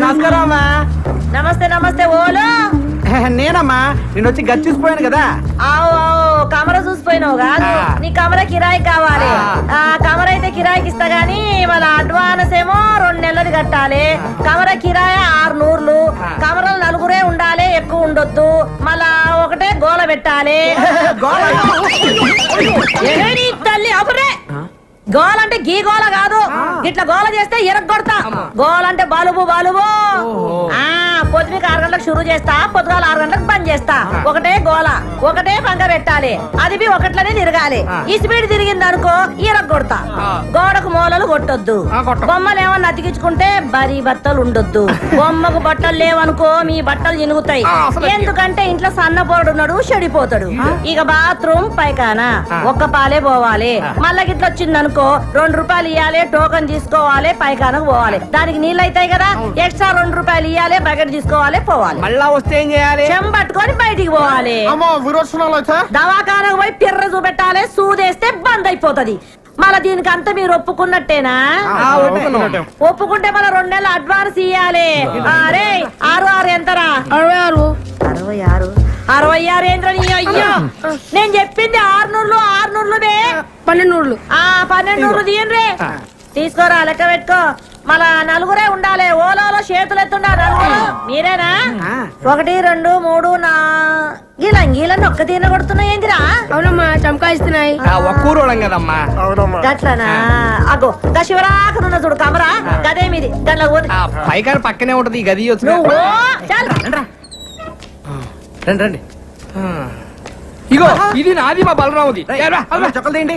నమస్కారం అమ్మా. నమస్తే నమస్తే. ఓలో నేనమ్మా, నేను వచ్చి గది చూసిపోయాను కదా. ఆవు కమర చూసిపోయినావు కాదు, నీ కమర కిరాయి కావాలి. కమర అయితే కిరాయికి ఇస్తా గానీ మన అడ్వాన్స్ ఏమో 2 నెలలది కట్టాలి. కమర కిరాయి 600. కమరలు 4 ఉండాలి, ఎక్కువ ఉండొద్దు. మళ్ళా ఒకటే గోల పెట్టాలి. తల్లి అపురే, గోల అంటే గీ గోల కాదు, ఇట్లా గోల చేస్తే ఎరగొడతా. గోల అంటే బలుబు బలుబు. పొద్దుకి 6 గంటలకు షురు చేస్తా, పొద్దుగాల 6 గంటలకు బంద్ చేస్తా. ఒకటే గోల, ఒకటే పంగ పెట్టాలి. అది ఒకట్లనే తిరగాలి. ఈ స్పీడ్ తిరిగింది అనుకో ఎరగొడతా. గోడకు మూలలు కొట్టొద్దు. బొమ్మలు ఏమన్నా అతికించుకుంటే బరీ బట్టలు ఉండొద్దు. బొమ్మకు బట్టలు లేవనుకో మీ బట్టలు చినుగుతాయి. ఎందుకంటే ఇంట్లో సన్నపోరుడు ఉన్నాడు, చెడిపోతాడు. ఇక బాత్రూమ్ పైకానా ఒక్క పాలే పోవాలి. మళ్ళా గిట్ల వచ్చిందనుకో 2 రూపాయలు ఇవ్వాలి, టోకన్ తీసుకోవాలి, పైకానకు పోవాలి. దానికి నీళ్ళు అవుతాయి కదా, ఎక్స్ట్రా 2 రూపాయలు ఇవ్వాలి, బకెట్ తీసుకోవాలి, పోవాలి. మళ్ళా వస్తే ఏం చేయాలి? చెంబట్టుకొని బయటికి పోవాలి. దవాఖానకు పోయి పిర్ర చూపెట్టాలి. సూదేస్తే బంద్ అయిపోతది. మళ్ళా దీనికి అంతా మీరు ఒప్పుకున్నట్టేనా? ఒప్పుకుంటే మళ్ళీ 2 నెలలు అడ్వాన్స్ ఇయ్యాలి. అరే 6 ఎంతరా? 66. 66 ఏంద్రని? అయ్యో నేను చెప్పింది 600. 1200. 1200 తీయండి. తీసుకోరా, లెక్క పెట్టుకో. మళ్ళా 4 ఉండాలి. ఓలో చేతులు ఎత్తుండాలి. 4 మీరేనా? 1 2 3 4 గీలని ఒక్క తీన కొడుతున్నాయి ఏందిరా? అవునమ్మా, చంకాయిస్తున్నాయి. ఒక్కూరోళం కదమ్మా. గట్లనా? అగో శివరాకనున్న చూడు కమరా, గదే మీది. దాంట్లో పైకారు పక్కనే ఉంటది ఈ గది. రండి. ఇగో ఇది నాది, మా బలరాముది. చక్కలు తీయండి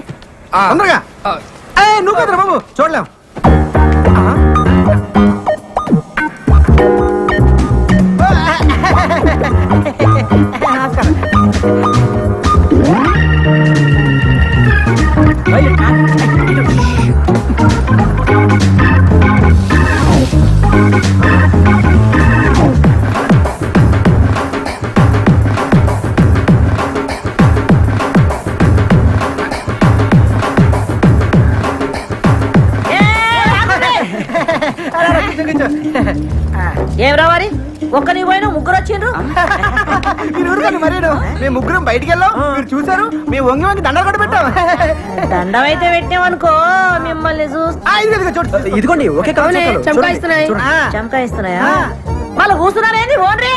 తొందరగా. నువ్వు కదరా బాబు, చూడలేం. ఏం రావాలి? ఒక్కని పోయినా 3 వచ్చిండ్రు. మేము 3 బయటికి వెళ్ళాం, మీరు చూసారు. మేము వంగి దండలు కూడా పెట్టాం. దండం అయితే పెట్టామనుకో మిమ్మల్ని ఇదిగోండి. ఒకే చంకాయిస్తున్నాయి. చంకాయిస్తున్నాయా? మళ్ళీ కూర్చున్నారేంది? ఓన్రీ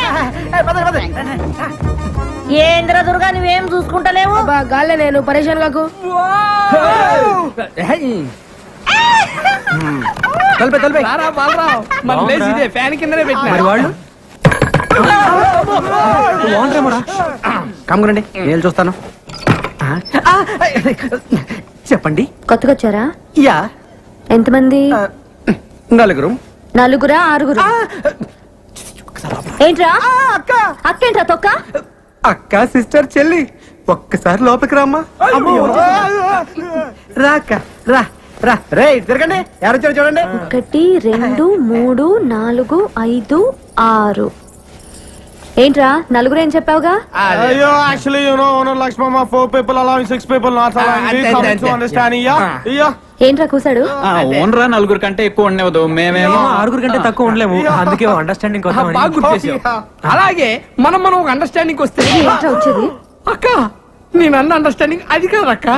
ఏంద్ర దుర్గా, నువ్వేం చూసుకుంటలేవు? గాల్లే నేను పరేషాన్ కాకు. ఫ్యాన్ కిందనే పెట్టిన వాళ్ళు. కమ్మురండి, నేను చూస్తాను. చెప్పండి. కొత్తగా వచ్చారా? యా. ఎంతమంది? 4. 4, 6? ఏంట్రా అక్క? అక్కేంట్రా తొక్క? అక్క, సిస్టర్, చెల్లి, ఒక్కసారి లోపలికి రామ్మా. రాక్క రా రా. రే తిరగండి, ఎవరొచ్చారు చూడండి. 1 2 3 4 5 6. ఏంట్రా 4 ఏం చెప్పావుగా? అయ్యో, actually you know owner Lakshmamma 4 people allowing 6 people not allowing. We come to understand. Yeah. ఏంట్రా కూసాడు? ఓనరా 4 కంటే ఎక్కువ ఉండవద్దు. మేమేమో 6 కంటే తక్కువ ఉండలేము. అందుకే అండర్స్టాండింగ్ బాగా గుర్తు చేసావు. అలాగే మనం ఒక అండర్స్టాండింగ్ వస్తే. ఏంట్రా వచ్చేది? అక్క, నేను అన్న అండర్స్టాండింగ్ అది కాదక్క.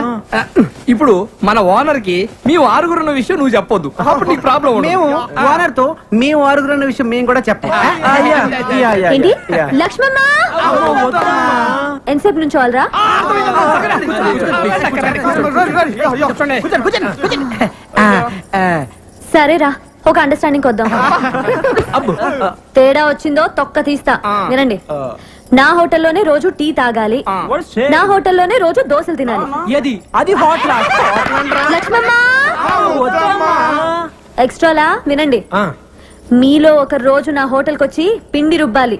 ఇప్పుడు మన ఓనర్ కి మేము 6 ఉన్న విషయం నువ్వు చెప్పొద్దు, అప్పుడు నీకు ప్రాబ్లం. మేము ఓనర్ తో మేము 6 ఉన్న విషయం మేము కూడా చెప్పాం. ఏంటి లక్ష్మమ్మ? ఎంతసేపు నుంచి వాళ్ళరా? సరేరా, ఒక అండర్స్టాండింగ్ వద్దాం. తేడా వచ్చిందో తొక్క తీస్తా. వినండి, నా హోటల్లోనే రోజు టీ తాగాలి, నా హోటల్లోనే రోజు దోశలు తినాలి. అది హోటల్. లక్ష్మమ్మ ఎక్స్ట్రాలా? వినండి, మీలో ఒక రోజు నా హోటల్ కి వచ్చి పిండి రుబ్బాలి.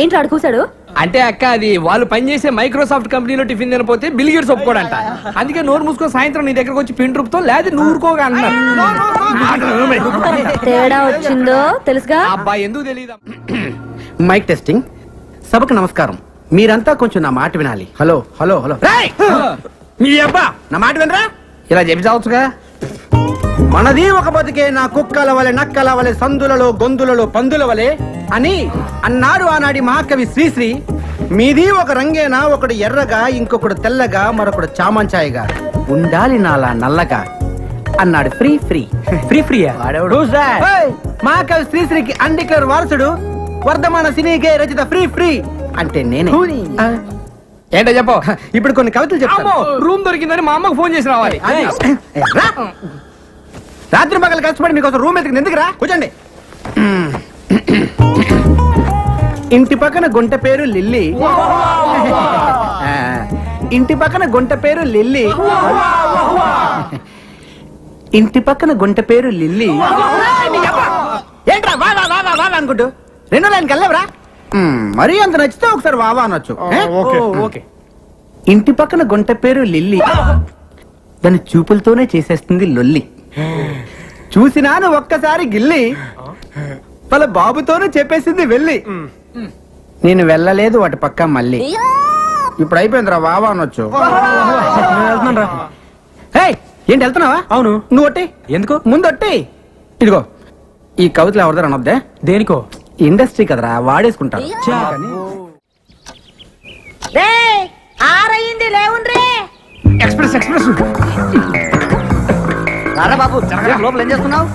ఏంటి అడుగుసాడు? అంటే అక్క, అది వాళ్ళు పనిచేసే మైక్రోసాఫ్ట్ కంపెనీలో టిఫిన్ తినపోతే బిల్ గేట్స్ ఒప్పుకోడంట. అందుకే నోరు మూసుకొని సాయంత్రం నీ దగ్గరకు వచ్చి పిండి రుబ్బుతో, లేదా నూరుకోగా అన్నారు. తేడా వచ్చిందో తెలుసుగా? అబ్బా, ఎందుకు తెలీదా? Mic testing. సభకు నమస్కారం. మీరంతా కొంచెం నా మాట వినాలి. Hello hello hello. మీ అబ్బా నా మాట వినరా? ఇలా చెప్పి చావచ్చుగా. మనది ఒక బతుకే నా కుక్కల వలె నక్కల వలె సందులలో గొంతులలో పందుల వలె అని అన్నాడు ఆనాడి మహాకవి శ్రీశ్రీ. మీది ఒక రంగేనా, ఒకడు ఎర్రగా, ఇంకొకడు తెల్లగా, మరొకడు చామంచాయిగా, ఉండాలి నాలా నల్లగా అన్నాడు ఫ్రీ ఫ్రీ. ఫ్రీ ఫ్రీయా? ఏయ్, మహాకవి శ్రీశ్రీకి అండికర్ వారసుడు, వర్ధమాన సినీకే రచిత ఫ్రీ ఫ్రీ అంటే నేనే. ఆ, ఏంటో చెప్పు. ఇప్పుడు కొన్ని కవితలు చెప్తాను. అమ్మో, రూమ్ దొరికిందని మా అమ్మకు ఫోన్ చేసి రావాలి. రా. రాత్రి పగలు కష్టపడి మీకోసం రూమ్ ఎత్తుకుని ఎందుకురా? కూర్చోండి. ఇంటి పక్కన గుంట పేరు లిల్లీ. ఆ, ఇంటి పక్కన గుంట పేరు లిల్లీ. ఇంటి పక్కన గుంట పేరు లిల్లీ. ఏంట్రా వా వా వా వా వా అనుకుంటూ రెండో లైన్ కల్లేవరా? మరీ అంత నచ్చితే ఒకసారి వావా అనొచ్చు. ఏ? ఓకే. ఇంటి పక్కన గుంట పేరు లిల్లీ, దాని చూపులతోనే చేసేస్తుంది లొల్లి. చూసినాను ఒక్కసారి గిల్లి, వాళ్ళ బాబుతోనే చెప్పేసింది వెళ్ళి. నేను వెళ్ళలేదు వాటి పక్క మళ్ళీ. ఇప్పుడు అయిపోయిందిరా వావా అనొచ్చు. హే, ఏంటి వెళ్తున్నావా? అవును. నువ్వు ఒట్టి ఎందుకు? ముందు ఒట్టి. ఇదిగో ఈ కవితలు ఎవరిదారు అనొద్దే, దేనికో? ఇండస్ట్రీ కదరా, వాడేసుకుంటారు. రేయ్, ఆరయింది లేవుండ్రే. Express express. రారా బాబు, లోపల ఏం చేస్తున్నావు?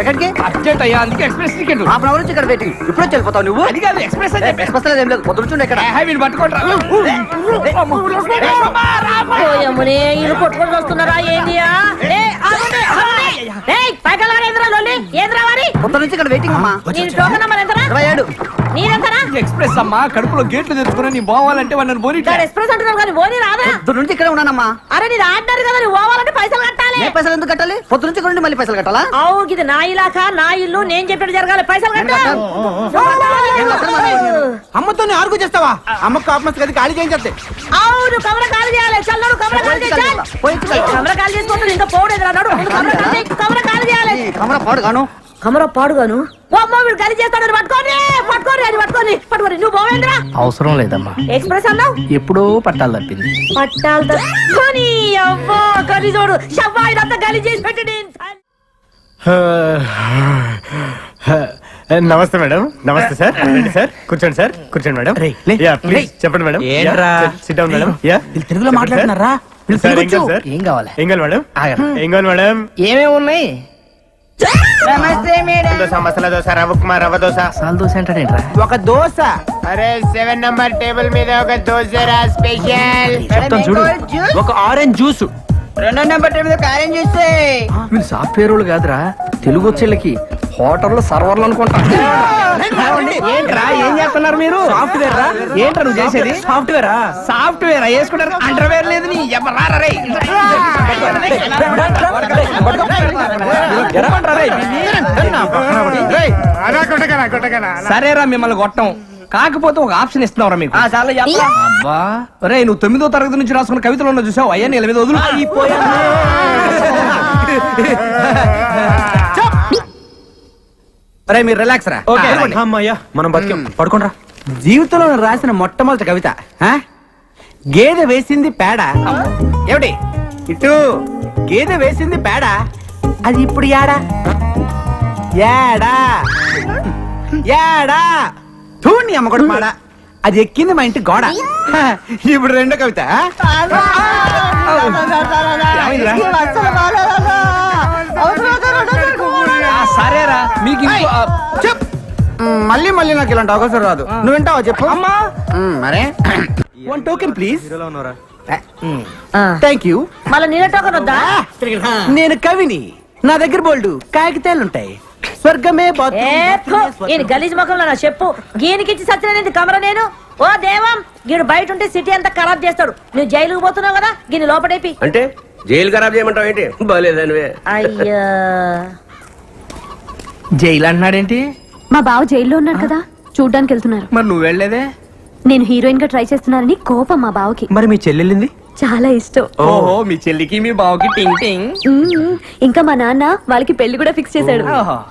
ఎక్కడికి? అర్జెంట్ అయ్యా, అందుకే ఎక్స్ప్రెస్ టికెట్. హాఫ్ అవర్ నుంచి ఇక్కడ వెయిటింగ్. ఇప్పుడు వచ్చి వెళ్ళిపోతావు నువ్వు? అది కాదు, ఎక్స్ప్రెస్ అని చెప్పి. ఎక్స్ప్రెస్ ఏం లేదు, పొద్దుంచుండే ఇక్కడ. వీళ్ళు పట్టుకోండి. ఓయమ్మనే, ఇల్లు కొట్టుకొని వస్తున్నారా ఏందియా? పొద్దు నుంచి ఇక్కడ వెయిటింగ్ అమ్మా. టోకన్ నంబర్ ఎంతరా? 27. నీరెంతరా? ఎక్స్ప్రెస్ అమ్మా, కడుపులో గేట్లు తెచ్చుకుని నీ పోవాలంటే వాళ్ళని పోనీ. ఎక్స్ప్రెస్ అంటున్నారు కానీ ఓనీ రాదా? పొద్దు నుంచి ఇక్కడే ఉన్నానమ్మా. అరే నీది ఆర్డర్ కదా, నువ్వు పోవాలంటే పైసలు కట్టాలి. ఏ పైసలు ఎందుకు కట్టాలి? పొద్దు నుంచి ఇక్కడ ఉండి మళ్ళీ పైసలు కట్టాలా? అవు ఇది నా ఇలాకా, నా ఇల్లు, నేను చెప్పినట్టు జరగాలి. పైసలు కట్టు. అమ్మతో ఆర్గు చేస్తావా? అమ్మకు కాపమస్ గది ఖాళీ చేయించే. అవును, కమర ఖాళీ చేయాలి. చల్లడు కమర ఖాళీ చేయాలి. కమర ఖాళీ చేసుకుంటూ ఇంకా పోడేది అన్నాడు. కమర ఖాళీ చేయాలి. కమరా పాడు గాను. కమర పాడుగాను. ఓ అమ్మ, వీడు ఖాళీ చేస్తాడు. పట్టుకోని పట్టుకోని అది పట్టుకోని పట్టుకోని. నువ్వు పోవేంద్రా? అవసరం లేదమ్మా, ఎక్స్ప్రెస్ అన్నావు. ఎప్పుడో పట్టాలు తప్పింది. పట్టాలు తక్కుని అవ్వో గలి చూడు. షవ్వా ఇదంతా గలి చేసి పెట్టి. నమస్తే మేడం. నమస్తే సార్. రండి సార్, కూర్చోండి సార్. కూర్చోండి మేడం. యా ప్లీజ్ చెప్పండి మేడం. ఏంట్రా? SIT down madam. యా వీళ్ళు తెలుగులో మాట్లాడుతున్నారా? వీళ్ళు సార్, తెలుగు వచ్చు. ఏం కావాలి? ఏం కావాలి మేడం? ఏం కావాలి మేడం? ఏమేమి ఉన్నాయి? నమస్తే మేడం. దోశ, మసాలా దోశ, రవ్వ ఉప్మా, రవ్వ దోశ. సాల్ దోశ అంటాడేంట్రా? ఒక దోశ. అరే 7 నంబర్ టేబుల్ మీద ఒక దోశ రా స్పెషల్. చెప్తాను చూడు. ఒక ఆరెంజ్ జ్యూస్. 2 నెంబర్ టేబుల్ మీద కార్యం చూస్తే వీళ్ళు సాఫ్ట్వేర్ వాళ్ళు కాదురా, తెలుగు వచ్చేళ్ళకి హోటల్లో సర్వర్లు అనుకుంటా. ఏంట్రా ఏం చేస్తున్నారు మీరు? సాఫ్ట్వేర్ రా. ఏంట్రా నువ్వు చేసేది? సాఫ్ట్వేర్ రా. సాఫ్ట్వేర్ వేసుకుంటారు, అండర్వేర్ లేదు. నీ ఎవరారా రే? సరేరా, మిమ్మల్ని కొట్టం. కాకపోతే ఒక ఆప్షన్ ఇస్తున్నావురా మీకు. అబ్బా రే, నువ్వు 9వ తరగతి నుంచి రాసుకున్న కవితలు ఉన్న చూసావు. అయ్యా నీ మీద వదులు. అరే మీరు రిలాక్స్ రా. ఓకే. అమ్మయ్యా, మనం బతికాం. పడుకోండి రా. జీవితంలో నేను రాసిన మొట్టమొదటి కవిత. ఆ? గేదె వేసింది పేడ. ఏమిటి ఇటు? గేదె వేసింది పేడ, అది ఇప్పుడు యాడా యాడా యాడా తూని అమ్మకొడు మాడ, అది ఎక్కింది మా ఇంటి గోడ. హ, ఇప్పుడు రెండో కవిత. సరేరా, మీకు ఇంకో చెప్. మళ్ళీ మళ్ళీ నాకు ఇలాంటి అవకాశం రాదు. నువ్వు వింటావా చెప్పు. అమ్మా. మరే 1 టోకెన్ ప్లీజ్. ఆ, థ్యాంక్ యూ. మళ్ళీ నీళ్ళ టోకన్ వద్దా? నేను కవిని, నా దగ్గర బోల్డు కాగితాలుంటాయి. స్వర్గమే ఏ ఫు, ఈయన గలీజ్ ముఖంలో నా చెప్పు గీనికిచ్చి సత్యనేది కమర నేను. ఓ దేవం, గీడు బయట ఉంటే సిటీ అంతా ఖరాబ్ చేస్తాడు. నువ్వు జైలుకు పోతున్నావు కదా, గీని లోపడేపి. అంటే జైలు ఖరాబ్ చేయమంటావు ఏంటి? బాలేదనివే. అయ్యా, జైలు అంటున్నాడేంటి? మా బావ జైల్లో ఉన్నాడు కదా, చూడ్డానికి వెళ్తున్నారు. మరి నువ్వు వెళ్ళలేదే? నేను హీరోయిన్ గా ట్రై చేస్తున్నానని కోపం మా బావకి. మరి మీ చెల్లెళ్ళింది? చాలా ఇష్టం. ఓహో, మీ చెల్లికి మీ బావకి టింగ్ టింగ్. ఇంకా మా నాన్న వాళ్ళకి పెళ్లి కూడా ఫిక్స్ చేశాడు.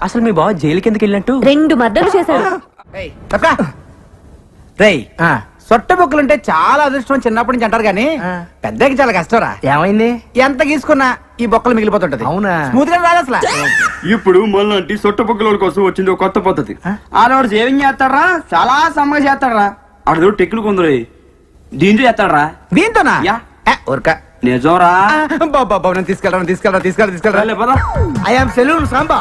అసలు మీ బావ జైలుకి ఎందుకు వెళ్ళినట్టు? 2 మర్డర్లు చేశాడు. రేయ్ సొట్ట బొక్కలుంటే చాలా అదృష్టం చిన్నప్పటి నుంచి అంటారు కానీ పెద్దకి చాలా కష్టంరా. ఏమైంది? ఎంత గీసుకున్నా ఈ బొక్కలు మిగిలిపోతుంటది. అవునా? స్మూత్ గా రాదు అసలు. ఇప్పుడు మళ్ళీ సొట్టపొక్కల కోసం వచ్చింది ఒక కొత్త పద్ధతి. ఆడవాడు సేవింగ్ చేస్తాడరా, చాలా సమ్మగా చేస్తాడరా. అడు టెక్లు కొందరు దీంతో చేస్తాడరా. దీంతోనా? యా. ఊరక నిజంరా. బాబా నేను తీసుకెళ్ళరా. పదా. I'm salon Samba.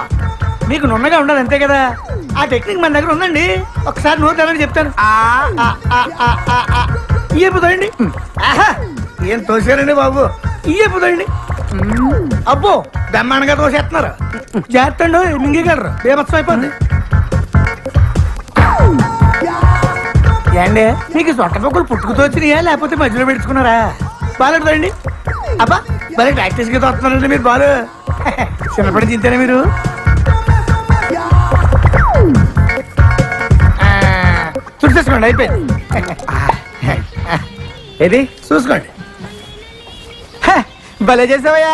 మీకు నున్నగా ఉండాలి అంతే కదా. ఆ టెక్నిక్ మన దగ్గర ఉందండి. ఒకసారి నోట్ తెలని చెప్తాను. ఇయ్యిపోతాయండి. ఏం తోసారండి బాబు, ఇయ్యిపోతాయండి. అబ్బో బ్రహ్మాండంగా తోసేస్తున్నారు. చేస్తండు మింగగలరు, బేబత్సం అయిపోద్ది. ఏండి మీకు సొట్ట పొక్కలు పుట్టుకుతో వచ్చినాయా లేకపోతే మధ్యలో పెట్టుకున్నారా? బాగుంటుందండి. అబ్బా మరి ప్రాక్టీస్ గా వస్తున్నారండి మీరు. బాలు చిన్నప్పటి చింతేనా మీరు? చూసేసుకోండి, అయిపోయింది. ఏది చూసుకోండి. భలే చేసావయ్యా.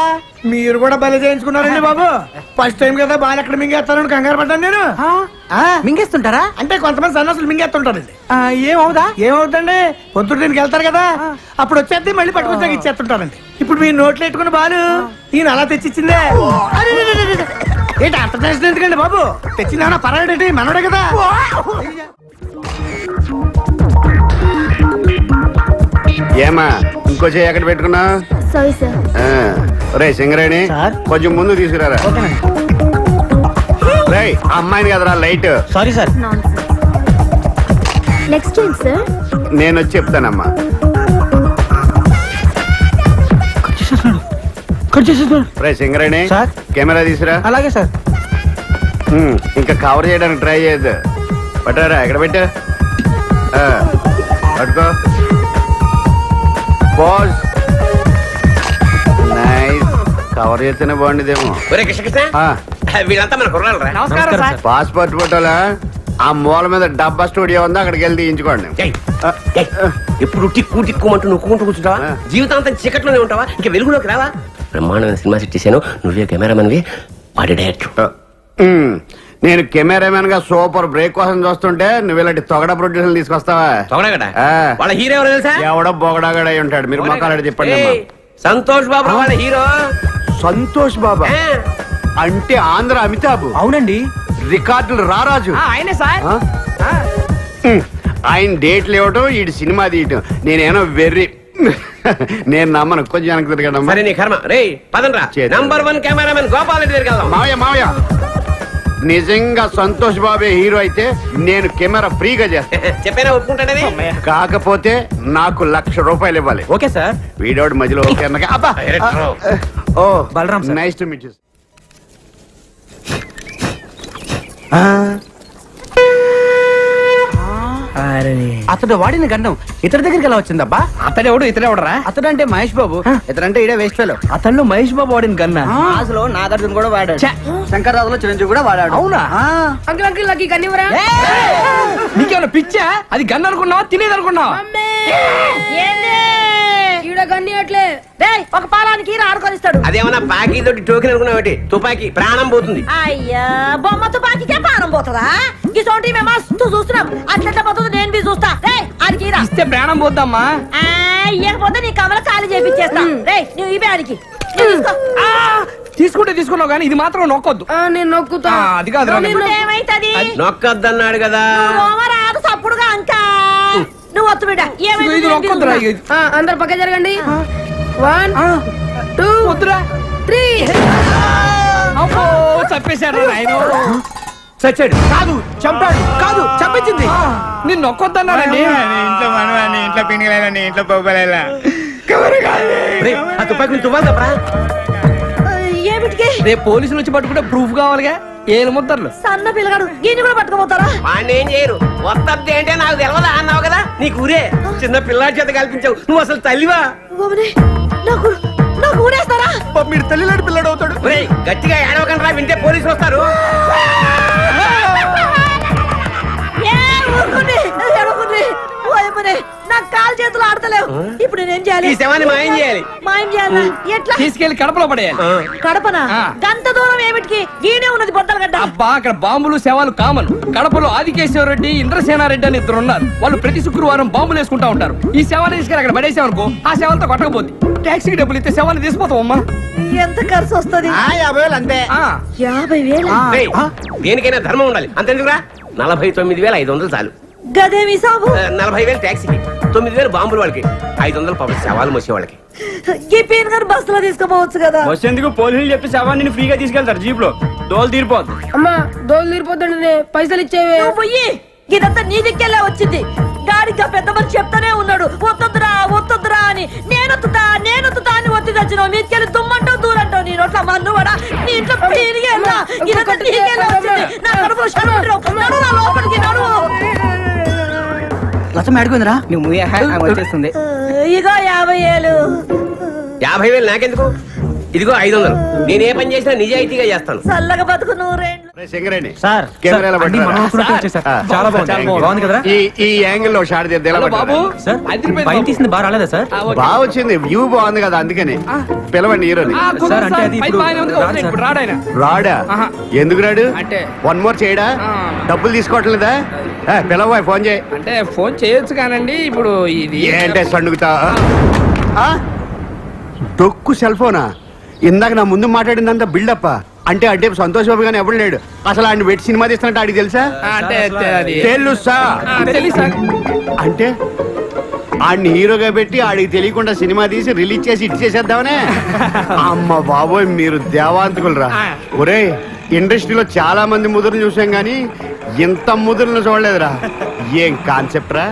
మీరు కూడా బలి చేయించుకున్నారండి బాబు. ఫస్ట్ టైం కదా బాగా ఎక్కడ మింగేస్తానని కంగారు పడ్డాను నేను. మింగేస్తుంటారా? అంటే కొంతమంది సన్నాసులు మింగేస్తుంటారండి. ఏమవుదా? ఏమవుతుందండి, పొద్దున్న దీనికి వెళ్తారు కదా, అప్పుడు వచ్చేది మళ్ళీ పట్టుకొచ్చాక ఇచ్చేస్తుంటారండి. ఇప్పుడు మీ నోట్లు ఎట్టుకుని బాలు ఈయన అలా తెచ్చిచ్చిందే. అరే, రే, రే, రే. ఏంటి అంత టెన్షన్ ఎందుకండి బాబు? తెచ్చిందా పర్వాలేంటి, మనోడే కదా. ఏమా ఇంకో చేయి ఎక్కడ పెట్టుకున్నా? Sorry sir. రే సింగరేణి కొంచెం ముందు తీసుకురారా. రే అమ్మాయిని కదరా లైట్. Sorry sir. నెక్స్ట్ ఏంటి సార్? నేను వచ్చి చెప్తానమ్మా. రే సింగరేణి సార్. కెమెరా తీసురా. అలాగే సార్. ఇంకా కవర్ చేయడానికి ట్రై చేయొద్దు. పట్టారా ఎక్కడ పెట్టా? పట్టుకో. పోజ్. నైస్. కవర్ చేస్తేనే బాగుండేదేమో. వీళ్ళంతా మన కుర్రాలరా. నమస్కారం సార్. పాస్పోర్ట్ ఫోటోలా ఆ మూల మీద డబ్బా స్టూడియో ఉంది, అక్కడికి వెళ్ళి తీయించుకోండి. ఎప్పుడు టిక్కు టిక్కుమంటూ నొక్కుంటూ కూర్చుంటావా? జీవితాంతం చీకట్లోనే ఉంటావా? ఇంకా వెలుగులోకి రావా? బ్రహ్మాండమైన సినిమా సెట్ చేశాను, నువ్వే కెమెరామెన్వి, వాడి డైరెక్టర్. నేను కెమెరామెన్ గా సూపర్ బ్రేక్ కోసం చూస్తుంటే నువ్వు ఇలాంటి తొగడ ప్రొడ్యూసర్ తీసుకొస్తావా? తొగడగడ ఆ. వాళ్ళ హీరో ఎవరో తెలుసా? ఎవడో బొగడాగడ అయి ఉంటాడు. మీరు మొక్కలు చెప్పండి అమ్మా. ఏయ్, సంతోష్ బాబు వాళ్ళ హీరో. సంతోష్ బాబా ఆ, అంటే ఆంధ్ర అమితాబ్. అవునండి. రికార్డులు రారాజు. ఆయనే సార్. ఆ? ఆయన డేట్లు ఇవ్వటం, ఈ సినిమా తీయటం. నేనేమో వెర్రి. నేను నమ్మను. కొంచెం వెనక్కి తిరగడమ్మా. సరే నీ కర్మ. రే పదండ్రా. చేద్దాం. నంబర్ 1 కెమెరామెన్ గోపాల్ రెడ్డి దగ్గరికి వెళ్దాం. మావయ్య నిజంగా సంతోష్ బాబే హీరో అయితే నేను కెమెరా ఫ్రీగా చేస్తాను. చెప్పేనా ఒప్పుకుంటాడని? కాకపోతే నాకు ₹1,00,000 ఇవ్వాలి. Okay sir. వీడోడు మధ్యలో ఓకే అన్నాక అబ్బా. డైరెక్టర్. ఓ Balaram sir. Nice to meet you. అతడు వాడిన గండం ఇతడి దగ్గరికి ఎలా వచ్చిందబ్బా? అతడెవడు ఇతడెవడరా? అతడంటే మహేష్ బాబు, ఇతడంటే ఇడే వేస్ట్ ఫెలో. అతను మహేష్ బాబు వాడిన గన్నా. అసలు నాగార్జున కూడా వాడాడు, శంకర్రాజులో చిరంజీవి కూడా వాడాడు. అవునా? అంకుల్ అంకుల్ నాకు కన్నివరా? నీకేమైనా పిచ్చా? అది గన్ అనుకున్నావా, తినేది అనుకున్నావా? ఏంది ఈడ కన్నియట్లే. రేయ్, ఒక పాలానికి ఆడుకొనిస్తాడు. అదేమన్నా పాకి తోటి టోకెన్ అనుకున్నావు? తుపాకి ప్రాణం పోతుంది. అయ్యా బొమ్మ తుపాకీకే పానం పోతుందా? ఈ చోటి మేము మస్తు చూస్తున్నాం. అట్లా పోతుంది, నేను బి చూస్తా. రే ఆడికి రా. ఇస్తే ప్రాణం పోద్దమ్మా. ఇయ్యకపోతే నీ కమల ఖాళీ చేపించేస్తా. రే నువ్వు ఇవే ఆడికి తీసుకో. తీసుకుంటే తీసుకున్నావు కానీ ఇది మాత్రం నొక్కొద్దు. నేను నొక్కుతా. అది కాదు ఏమైతుంది? నొక్కద్దన్నాడు కదా. రాదు సప్పుడుగా అంకా. నువ్వు వత్తు బిడ్డ. ఇది నొక్కొద్దురా. అందరు పక్క జరగండి. 1 2 వద్దురా. 3. అబ్బో చంపేశాడు ఆయన. చచ్చాడు కాదు, చంపాడు కాదు, చంపించింది. నేను నొక్కొద్దన్నానండి. ఇంట్లో పిండిలేదండి, ఇంట్లో పొగలేదా. రేయ్, ఆ తుపాకి నుంచి తువ్వాలి తప్పరా? ఏమిటికి? రేపు పోలీసులు వచ్చి పట్టుకుంటే ప్రూఫ్ కావాలిగా. ఏలు ముద్దర్లు. సన్న పిల్లగాడు గిన్నె కూడా పట్టుకోపోతారా? వాడిని ఏం చేయరు. వస్తద్ది ఏంటే నాకు తెలియదా అన్నావు కదా. నీకు ఊరే చిన్న పిల్లాడి చేత కల్పించావు. నువ్వు అసలు తల్లివా? నాకు నాకు ఊరేస్తారా? మీరు తల్లిలాంటి పిల్లడు అవుతాడు. ఒరేయ్, గట్టిగా ఏడవకండి, వింటే పోలీసులు వస్తారు. ఏ ఊరుకోండి, ఏడవకండి. అమ్మనే నాకు కాలు చేతులు ఆడతలేవు ఇప్పుడు నేనేం చేయాలి ఈ శవాన్ని మాయం చేయాలి. మాయం చేయాలా ఎట్లా తీసుకెళ్లి కడపలో పడేయాలి. కడపనా గంత దూరం ఏమిటికి గీనే ఉన్నది బొద్దలగడ్డ అబ్బా అక్కడ బాంబులు శవాలు కామన్. కడపలో ఆదికేశ్వర రెడ్డి ఇంద్రసేనారెడ్డి అని ఇద్దరు ఉన్నారు. వాళ్ళు ప్రతి శుక్రవారం బాంబులు వేసుకుంటా ఉంటారు. ఈ శవాన్ని తీసుకెళ్ళి అక్కడ పడేసామనుకో ఆ శవాలతో కొట్టకపోతే టాక్సీకి డబ్బులు ఇస్తే శవాన్ని తీసిపోతాం అమ్మా. ఎంత ఖర్చు వస్తుంది 50,000 అంతే. 50,000 రేయ్, దేనికైనా ధర్మం ఉండాలి అంతెందుకురా. 49,500 చాలు. గదేమి సాబు 40,000 ట్యాక్సీకి, 9,000 బాంబులు వాళ్ళకి, 500 పాపం శవాలు మోసే వాళ్ళకి. ఈ పీన్ గారు బస్సులో తీసుకుపోవచ్చు కదా. వచ్చేందుకు పోలీసులు చెప్పి శవాన్ని ఫ్రీగా తీసుకెళ్తారు జీప్ లో. దోలు తీరిపోద్దు. అమ్మా దోలు తీరిపోతుండే పైసలు ఇచ్చేవే. నువ్వు పోయి ఇదంతా నీ దిక్కెళ్ళే వచ్చింది. గాడిగా పెద్ద మంది చెప్తానే ఉన్నాడు వద్దొద్దురా వద్దొద్దురా అని. నేనొత్తుతా అని ఒత్తి తెచ్చినావు. మీకెళ్ళి దుమ్మంటావు దూరంటావు. నీ నోట్ల మన్ను కూడా నీ ఇంట్లో పీరిగేలా. ఇదంతా నీకెళ్ళే వచ్చింది. నా కడుపులో షర్టు నడువు లోపలికి నడువు. లచ్చం అడిగిందిరా నువ్వు వచ్చేస్తుంది. ఇగో 50,000. 50,000 నాకెందుకు? ఇదిగో 500. నేను ఏ పని చేసినా నిజాయితీగా చేస్తాను. చల్లగా బతుకు నూరేళ్ళు. సింగరేణి సార్ కెమెరాలో అన్ని మనం అనుకున్నట్టే వచ్చేసారు. చాలా బాగుంది కదరా? ఈ యాంగిల్ లో షాట్ బాబు సార్ అదిరిపోయింది పైన బాబు. తీసింది బాగా రాలేదా సార్? బాగా వచ్చింది, వ్యూ బాగుంది కదా అందుకని పిలవండి హీరోని. సార్, అంటే అది ఇప్పుడు రాడు సార్. ఇప్పుడు రాడాయన. రాడా? ఎందుకు రాడు? అంటే- వన్ మోర్ చేయడా? డబ్బులు తీసుకోవట్లేదా? పిలవ ఫోన్ చేయి. అంటే ఫోన్ చేయొచ్చు కానండి ఇప్పుడు ఇది ఏంటే సండుగుతా డొక్కు సెల్ ఫోనా? ఇందాక నా ముందు మాట్లాడిందంతా బిల్డప్. అంటే అడ్డే సంతోష్ బాబు గానీ ఎవడు లేడు. అసలు ఆయన పెట్టి సినిమా తీస్తున్నట్టు ఆడికి తెలుసా? అంటే అది తెలుసా? తెలుసా? అంటే ఆడిని హీరోగా పెట్టి ఆడికి తెలియకుండా సినిమా తీసి రిలీజ్ చేసి ఇట్ చేసేద్దామనే. అమ్మ బాబోయ్ మీరు దేవాంతకులరా. ఒరే ఇండస్ట్రీలో చాలా మంది ముదురుని చూసాం గానీ ఇంత ముదురుని చూడలేదురా. ఏం కాన్సెప్ట్ రా.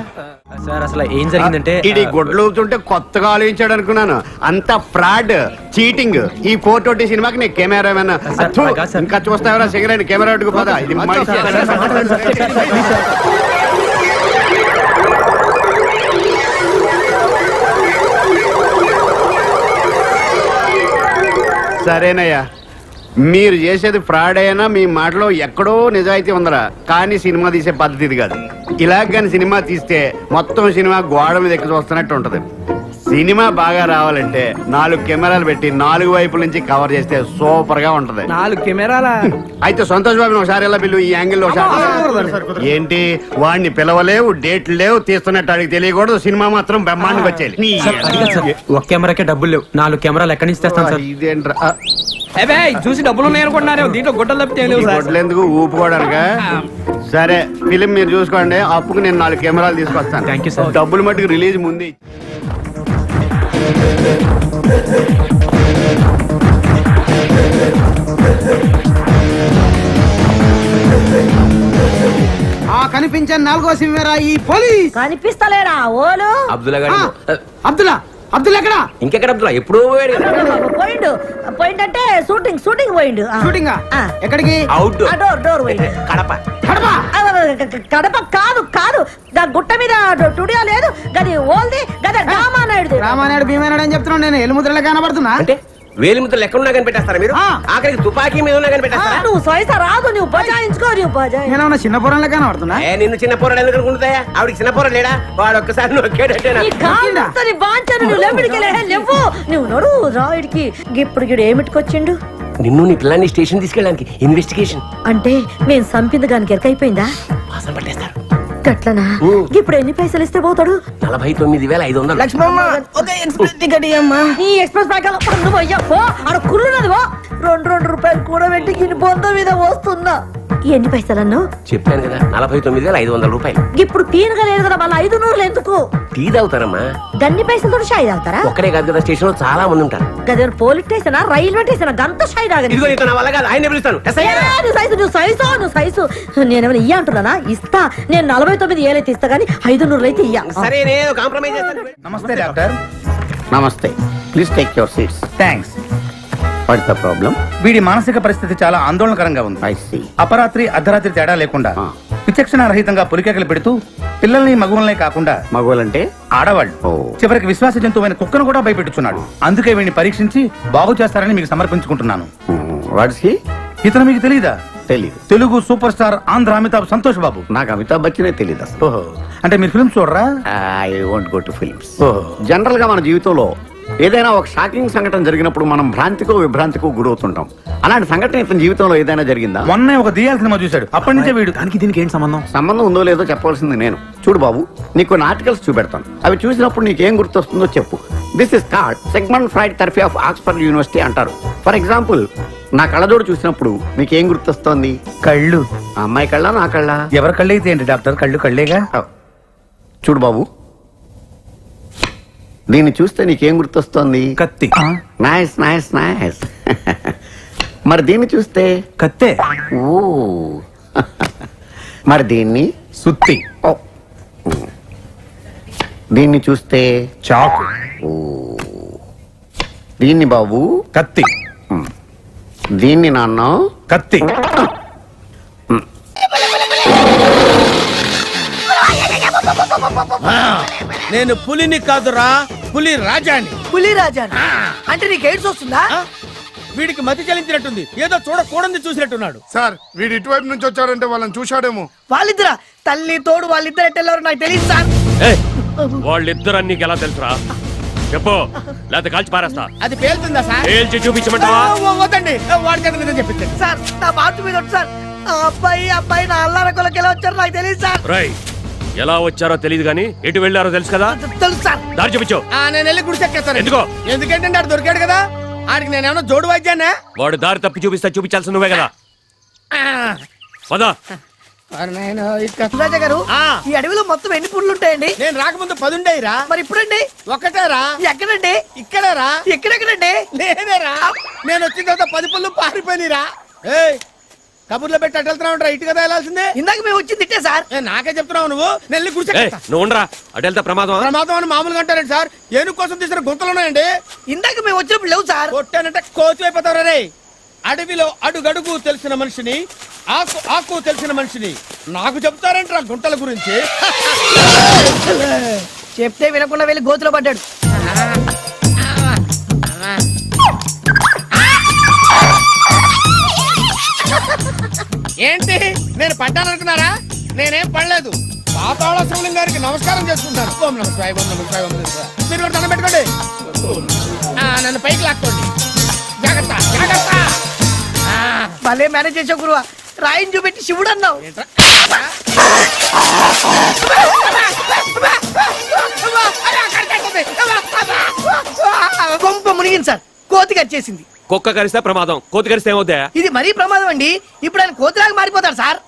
సార్ అసలు ఏం జరిగిందంటే ఇది గుడ్లు ఊపుతుంటే కొత్తగా ఆలోచించాడు అనుకున్నాను. అంత ఫ్రాడ్ చీటింగ్. ఈ 420 సినిమాకి నేను కెమెరామెన్. ఇంకా చూస్తావరా సిగరెట్ కెమెరా అడ్డుకు పదా. ఇది సరేనయ్యా, మీరు చేసేది ఫ్రాడ్ అయినా మీ మాటలో ఎక్కడో నిజాయితీ ఉందరా. కానీ సినిమా తీసే పద్ధతి ఇది కాదు. ఇలా కానీ సినిమా తీస్తే మొత్తం సినిమా గోడ మీద ఎక్కి చూస్తున్నట్టు ఉంటది. సినిమా బాగా రావాలంటే 4 కెమెరాలు పెట్టి 4 వైపుల నుంచి కవర్ చేస్తే సూపర్ గా ఉంటది. 4 కెమెరాల. అయితే సంతోష్ బాబుని ఒకసారి ఎలా పిలువు, ఈ యాంగిల్ లో ఏంటి వాడిని పిలవలేవు, డేట్లు లేవు, తీస్తున్నట్టు అడిగి తెలియకూడదు. సినిమా మాత్రం బ్రహ్మాండంగా వచ్చేది. సార్, అది కాదు సార్. ఒక కెమెరాకే డబ్బులు లేవు. 4 కెమెరాలు ఎక్కడి నుంచి తెస్తాను సార్? ఇదేంట్రా అబ్బే చూసి డబ్బులు ఉన్నాయనుకుంటున్నారు. దీంట్లో గుడ్డలు తప్పితే ఏం లేవు సార్. ఎందుకు ఊపుకోవడానికా? సరే ఫిలిం మీరు చూసుకోండి. అప్పుకు నేను 4 కెమెరాలు తీసుకొస్తాను. Thank you sir. డబ్బులు మట్టుకు రిలీజ్ ముందే. కనిపించే 4వ సినిమా ఈ పోలీస్. కనిపిస్తలేడా ఓలు? అబ్దుల్లా గారు అబ్దుల్లా ఎక్కడ? ఇంకెక్కడ అబ్దుల్లా? ఎప్పుడో పోయాడు కదా. పోయిండు. పోయిందంటే షూటింగ్ పోయిండు. షూటింగా? ఆ. ఎక్కడికి? అవుట్ డోర్ పోయిండు. కడప. కడప. కడప కాదు దా గుట్ట మీద టుడియో లేదు గది ఓల్ది గది రామానాయుడు. రామానాయుడు భీమానాయుడు అని చెప్తున్నాను నేను. ఎలుముద్రలో కనబడుతున్నా. అంటే వేలిముద్రలు ఎక్కడున్నా కనిపెట్టేస్తారా మీరు? ఆఖరికి తుపాకీ మీద ఉన్నా కనిపెట్టేస్తారా? నువ్వు సైత రాదు, నువ్వు బజాయించుకో, నువ్వు బజాయి. నేనేమన్నా చిన్న పొరంలో కనబడుతున్నా? నిన్ను చిన్న పోరాడు ఎందుకు అనుకుంటాయా? ఆవిడకి చిన్న పోరాడు లేడా? వాడు ఒక్కసారి నొక్కాడంటేనా? నీ కాళ్ళని బాంచను, నువ్వు లెంబడికి లేవు. నువ్వు నడు రాయుడికి. ఇప్పుడు గిడు ఏమిటికొచ్చిండు? నిన్ను నీ పిల్లాన్ని స్టేషన్ తీసుకెళ్ళడానికి ఇన్వెస్టిగేషన్. అంటే నేను సంపింది గానికి ఎరకైపోయిందా? వాసన పట్టేస్తారు. గట్లనా? ఇప్పుడు ఎన్ని పైసలు ఇస్తే పోతాడు? 49,500. లక్ష్మమ్మ ఒక ఎక్స్ప్రెస్ టికెట్ ఇయ్యమ్మా. ఈ ఎక్స్ప్రెస్ ప్రకారం నువ్వు అయ్యప్పో ఆడ కుళ్ళున్నది పో. 2 రూపాయలు కూడా పెట్టి గిన్ని బొంద మీద వస్తున్నా. ఎన్ని పైసలన్ను చెప్పాను కదా 49,500 రూపాయలు. ఇప్పుడు పీనుగా లేదు కదా, మళ్ళీ 500 ఎందుకు? టీ తాగుతారమ్మా. గన్ని పైసలతో షాయి తాగుతారా? ఒక్కడే కాదు కదా, స్టేషన్ లో చాలా మంది ఉంటారు. గదేనా పోలీస్ స్టేషన్, రైల్వే స్టేషన్, గంత షాయి తాగని. ఇదిగో నీతో నా వల్ల కాదు, ఆయన పిలుస్తాను. నువ్వు సైజు నేనేమైనా ఇయ్య అంటున్నానా? ఇస్తా. నేను 49,000 అయితే ఇస్తా గానీ 500 అయితే ఇయ్య. సరే నేను కాంప్రమైజ్ చేస్తాను. నమస్తే డాక్టర్. నమస్తే, please take your seats. Thanks. What's the problem? వీడి మానసిక పరిస్థితి చాలా ఆందోళనకరంగా ఉంది. I see. అపరాత్రి అర్ధరాత్రి తేడా లేకుండా విచక్షణ రహితంగా పులికేకలు పెడుతూ పిల్లల్ని మగువల్నే కాకుండా మగవాళ్ళంటే ఆడవాళ్ళు ఓ. చివరికి విశ్వాస జంతువైన కుక్కను కూడా భయపెట్టుచున్నాడు. అందుకే వీడిని పరీక్షించి బాగు చేస్తారని మీకు సమర్పించుకుంటున్నాను. Watts he? ఇతను మీకు తెలియదా? తెలీదు. Telugu super star Andhra Amitabh Santosh Babu. నాకు అమితాబ్ బచ్చనే తెలియదు అసలు. ఓహో, అంటే మీరు ఫిల్మ్స్ చూడరా? I won't go to films. ఓహో. జనరల్ గా మన జీవితంలో ఏదైనా ఒక షాకింగ్ సంఘటన జరిగినప్పుడు మనం భ్రాంతికో విభ్రాంతికో గురవుతుంటాం. అలాంటి సంఘటన ఇతని జీవితంలో ఏదైనా జరిగిందా? మొన్నే ఒక దియాల సినిమా చూశాడు, అప్పటి నుంచే వీడు. దానికి దీనికి ఏంటి సంబంధం? సంబంధం ఉందో లేదో చెప్పవలసింది నేను. చూడు బాబు, నీకు కొన్ని ఆర్టికల్స్ చూపెడతాను. అవి చూసినప్పుడు నీకేం గుర్తొస్తుందో చెప్పు. This is card segment fried therapy of Oxford university అంటారు. ఫర్ ఎగ్జాంపుల్, నా కళ్ళజోడు చూసినప్పుడు నీకేం గుర్తొస్తోంది? కళ్ళు. ఆ అమ్మాయి కళ్ళ, నా కళ్ళ? ఎవరి కళ్ళు అయితే ఏంటి డాక్టర్, కళ్ళు కళ్ళేగా. చూడు బాబు, దీన్ని చూస్తే నీకేం గుర్తొస్తోంది? కత్తి. Nice nice nice. మరి దీన్ని చూస్తే? కత్తే. ఓ. మరి దీన్ని? సుత్తి. ఓ. దీన్ని చూస్తే? చాకు. ఓ. దీన్ని బాబు? కత్తి. దీన్ని నాన్న? కత్తి. నేను పులిని కాదురా, పులి రాజాని. పులి రాజా అంటే నీకు ఎయిడ్స్ వస్తుందా? వీడికి మతి చలించినట్టుంది, ఏదో చూడకూడదు చూసినట్టున్నాడు. సార్ వీడు ఇటువైపు నుంచి వచ్చాడంటే వాళ్ళని చూశాడేమో. వాళ్ళిద్దరా? తల్లి తోడు వాళ్ళిద్దరు ఎట్టెళ్ళారు నాకు తెలియదు సార్. వాళ్ళిద్దరు నీకు ఎలా తెలుసురా? చెప్పు, లేకపోతే కాల్చి పారేస్తా. అది పేలుతుందా సార్? పేల్చి చూపించమంటావా? వద్దండి, వాడి చేత నిజం చెప్పించండి. సార్ నా బాతు మీద వచ్చి సార్, ఆ అబ్బాయి నా అల్లార కొలకి ఎలా వచ్చారు నాకు తెలియదు సార్. రై, ఎలా వచ్చారో తెలియదు గానీ ఎటు వెళ్ళారో తెలుసు కదా? తెలుసు సార్. దారి చూపించు. నేను వెళ్ళి గుడి చెక్కేస్తాను. ఎందుకో? ఎందుకంటే ఆడు దొరికాడు కదా, ఆడికి నేనేమన్నా జోడు వాయిద్యానా? వాడు దారి తప్పి చూపిస్తా, చూపించాల్సి నువ్వే కదా. పదా. రాజా గారు, ఈ అడవిలో మొత్తం ఎన్ని పుళ్ళు ఉంటాయండి? నేను రాకముందు 10 ఉండేరా. మరి ఇప్పుడండి? ఒక్కటేరా. ఎక్కడండి? ఇక్కడేరా. ఎక్కడెక్కడండి? నేనేరా. నేను వచ్చిన తర్వాత 10 పుల్లు పారిపోయినరా. ఏయ్, కబుర్లో పెట్టి అటు వెళ్తున్నావు, ఇటు కదా వెళ్ళాల్సిందే. ఇందాక మేము వచ్చింది తిట్టే సార్. నాకే చెప్తున్నావు నువ్వు. నెల్లి గుడి చెక్కేస్తా. నువ్వు ఉండరా, అటు వెళ్తే ప్రమాదం. ప్రమాదం అని మామూలుగా అంటారండి సార్. ఏనుగు కోసం తీసిన గుంతలు ఉన్నాయండి. ఇందాక మేము వచ్చినప్పుడు లేవు సార్. కొట్టానంటే కోచు అయిపోతావు రే. అడవిలో అడుగడుగు తెలిసిన మనిషిని, ఆకు ఆకు తెలిసిన మనిషిని నాకు చెప్తారంటారా గుంటల గురించి? చెప్తే వినకుండా వెళ్ళి గోతులో పడ్డాడు. ఏంటి, నేను పడ్డాననుకున్నారా? నేనేం పడలేదు. పాతాళ శివలింగం గారికి నమస్కారం చేసుకుంటాను. ఓం నమః శివాయ, ఓం నమః శివాయ, ఓం నమః శివాయ. మీరు కూడా దండం పెట్టుకోండి. నన్ను పైకి లాక్కోండి. జాగ్రత్త జాగ్రత్త. భలే మేనేజ్ చేసావు గురువా. రాయిని చూపెట్టి శివుడు అన్నావు. కొంప మునిగింది సార్. కోతి కచ్చేసింది. కుక్క కరిస్తే ప్రమాదం, కోతి కరిస్తే ఏమవుతా? ఇది మరీ ప్రమాదం అండి. ఇప్పుడు ఆయన కోతిలాగా మారిపోతాడు సార్.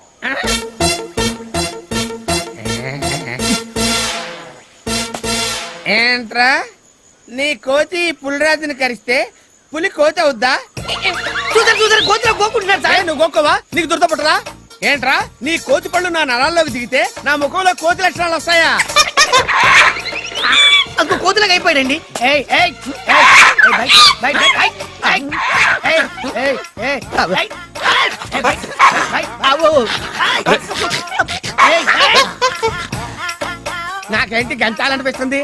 ఏంట్రా, నీ కోతి పులిరాజుని కరిస్తే పులి కోతి అవుద్దా? చూసారు కోతిలో గోకుంటున్నాడు సార్. నువ్వు గోక్కవా? నీకు దురదపట్టరా? ఏంట్రా, నీ కోతి పళ్ళు నా నరాల్లోకి దిగితే నా ముఖంలో కోతి లక్షణాలు వస్తాయా? అంత కోతిలాగా అయిపోయాడండి. నాకేంటి గంచాలనిపిస్తుంది.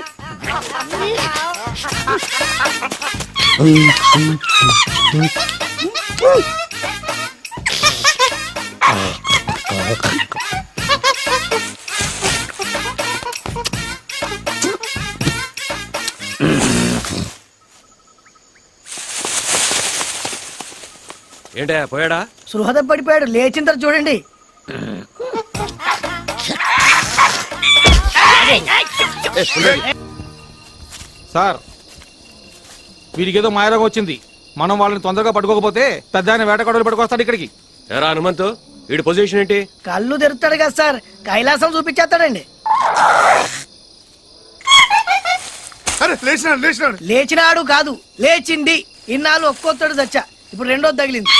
ఏంటే పోయాడా? సృహద పడిపోయాడు. లేచిన తర్వాత చూడండి. సార్, వీడికి ఏదో మాయరోగం వచ్చింది. మనం వాళ్ళని తొందరగా పట్టుకోకపోతే పెద్ద ఆయన వేటగాడులు పట్టుకొస్తాడు ఇక్కడికి. ఎరా హనుమంతు, వీడి పొజిషన్ ఏంటి? కళ్ళు తెరుతాడు కదా సార్, కైలాసం చూపించేస్తాడండి. లేచినాడు కాదు, లేచింది. ఇన్నాళ్ళు ఒక్కొత్తడు చచ్చా, ఇప్పుడు రెండోది తగిలింది.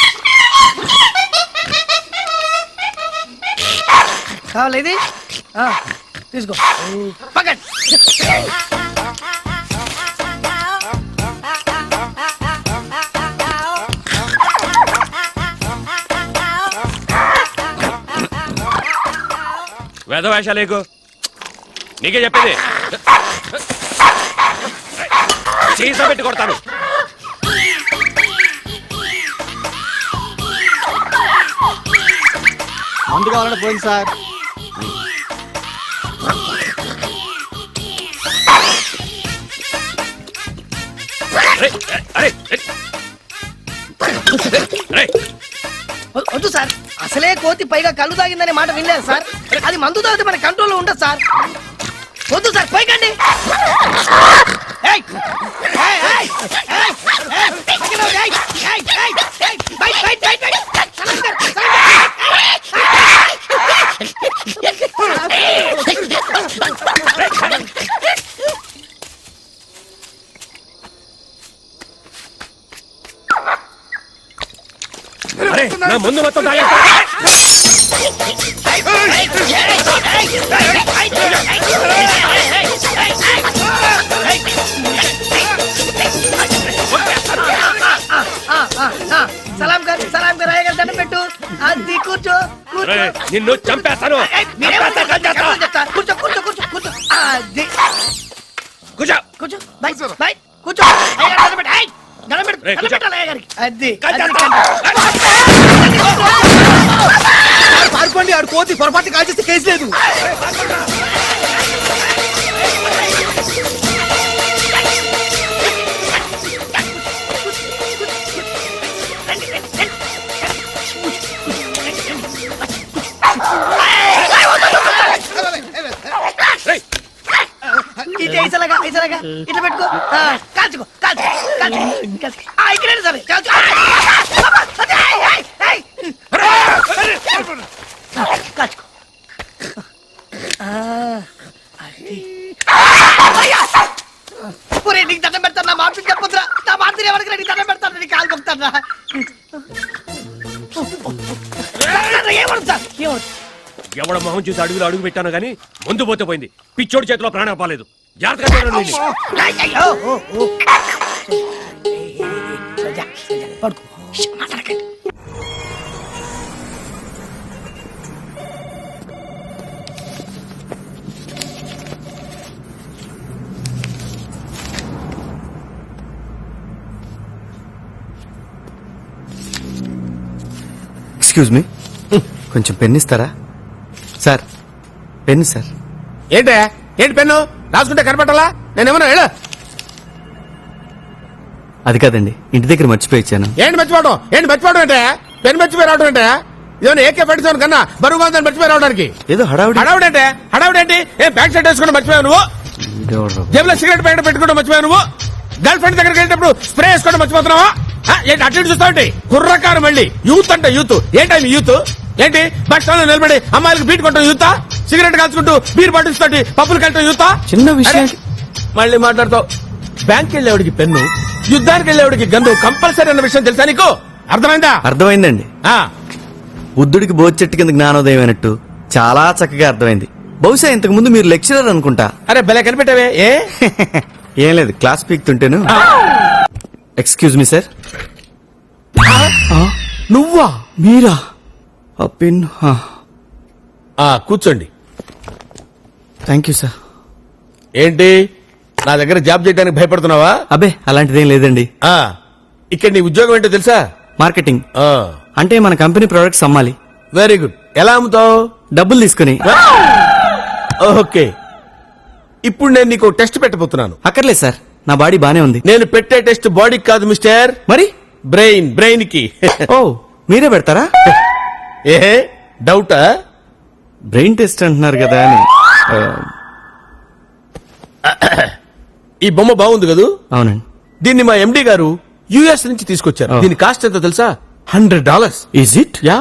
కావాలి ఇది? తీసుకో పక్కన. వేదవేషాలేకు, నీకే చెప్పేది. సీసా పెట్టి కొడతాను. మందు కావాలంటే పోయింది సార్. వద్దు సార్, అసలే కోతి పైగా కళ్ళు తాగిందనే మాట వినలేదు సార్. అది మందు తాగితే మన కంట్రోల్లో ఉండదు సార్. వద్దు సార్, పైకండి. ఏయ్! ఏయ్, ఏయ్, ఏయ్, ఏయ్, పైకి రావు, ఏయ్, ఏయ్, ఏయ్, ఏయ్, బయట, బయట, బయట, బయట. సలాం గారు, సలాం నా ముందు మొత్తం తాగేస్తా. సలాం గారు అయ్యగారు దండం పెట్టు. అది కూర్చో, కూర్చో. రేయ్, నిన్ను చంపేస్తాను. చెప్తా. కూర్చో, కూర్చో, కూర్చో, కూర్చో. అది కూర్చో. కూర్చో, బై, బై, కూర్చో. అయ్యగారు దండం పెట్టు. ఏయ్, దండం పెట్టు, రేయ్, దండం కూర్చో. పెట్టాలి అయ్యగారికి. అది పారిపోండి, ఆడు కోతి పొరపాటు కాల్చేస్తే కేసు లేదు. ఇది ఐసలాగా, ఐసలాగా. ఇట్లా పెట్టుకో. కాల్చుకో, కాల్చుకో, కాల్చుకో, కాల్చుకో. ఇక్కడ సరే, కాల్చుకో. ఏయ్, ఏయ్, ఏయ్. కాల్చుకో. ఒరే, నీకు దండం పెడతాను, నా మాట చెప్పొద్దురా. నా మాట ఎవరికి నీకు దండం పెడతాను, నీకు కాలు కొడతాను. ఏమడు సార్, ఏమడు? ఎవడ మొహం చూసి అడుగులు అడుగు పెట్టాను గానీ ముందు పోతే పోయింది. పిచ్చోడి చేతిలో ప్రాణం పాలేదు. జాగ్రత్తగా చూడండి వీడిని. అయ్యో, పడుకో, మాట్లాడకండి. ఎక్స్క్యూజ్ మీ, కొంచెం పెన్ ఇస్తారా సార్? Pen sir. ఏంటి పెన్ను రాసుకుంటే కనపట్టాలా? నేనేమన్నా ಹೇಳ. అది కాదండి, ఇంటి దగ్గర మర్చిపోయి ఇచ్చాను. ఏంటి మర్చిపోవడం అంటే పెన్ మర్చిపోయి రావడం అంటే ఇదేమన్నా ఏకే పెట్టించాను కన్నా బరువుగా ఉందని మర్చిపోయి రావడానికి. ఏదో హడావుడి. హడావుడేంటి? ఏం బ్యాక్ షర్ట్ వేసుకుంటే మర్చిపోయావు నువ్వు? జేబులో సిగరెట్ ప్యాకెట్ పెట్టుకుంటే మర్చిపోయావు నువ్వు? గర్ల్ ఫ్రెండ్ దగ్గరికి వెళ్ళినప్పుడు స్ప్రే వేసుకోవడం మర్చిపోతున్నావా? ఏంటి అటు ఇటు చూస్తావు? కుర్రకారు మళ్ళీ యూత్ అంటే యూత్. ఏంటి యూత్? ఏంటి బస్ స్టాండ్ లో నిలబడి అమ్మాయిలకు బీట్ కొట్టడం యూత్? సిగరెట్ కాల్చుకుంటూ బీర్ బాటిల్స్ తోటి పప్పులు కట్టడం యూత్? చిన్న విషయం మళ్ళీ మాట్లాడతావు. బ్యాంక్ వెళ్ళేవాడికి పెన్ను, యుద్ధానికి వెళ్ళేవాడికి గన్ను కంపల్సరీ అన్న విషయం తెలుసా నీకు? అర్థమైందా? అర్థమైందండి. బుద్ధుడికి బోధి చెట్టు కింద జ్ఞానోదయం అయినట్టు చాలా చక్కగా అర్థమైంది. బహుశా ఇంతకు ముందు మీరు లెక్చరర్ అనుకుంటా. అరే భలే కనిపెట్టావే. ఏం లేదు, క్లాస్ పీక్తుంటేను. Excuse me sir. నువ్వా? మీరా? ఆ పెన్. కూర్చోండి. Thank you sir. ఏంటి నా దగ్గర జాబ్ చేయడానికి భయపడుతున్నావా? అబే అలాంటిదేం లేదండి. ఇక్కడ నీ ఉద్యోగం ఏంటో తెలుసా? మార్కెటింగ్. అంటే మన కంపెనీ ప్రొడక్ట్స్ అమ్మాలి. Very good. ఎలా అమ్ముతావు? డబ్బులు తీసుకుని. ఓకే, ఇప్పుడు నేను నీకు టెస్ట్ పెట్టబోతున్నాను. అక్కర్లేదు సార్, నా బాడీ బానే ఉంది. నేను పెట్టే టెస్ట్ బాడీకి కాదు మిస్టర్, మరి బ్రెయిన్ కి. ఓ మీరే పెడతారా? ఏ డౌటా? బ్రెయిన్ టెస్ట్ అంటున్నారు కదా అని. ఈ బొమ్మ బాగుంది కదూ? అవునండి. దీన్ని మా ఎండి గారు యుఎస్ నుంచి తీసుకొచ్చారు. దీని కాస్ట్ ఎంతో తెలుసా? $100. Is it? యా.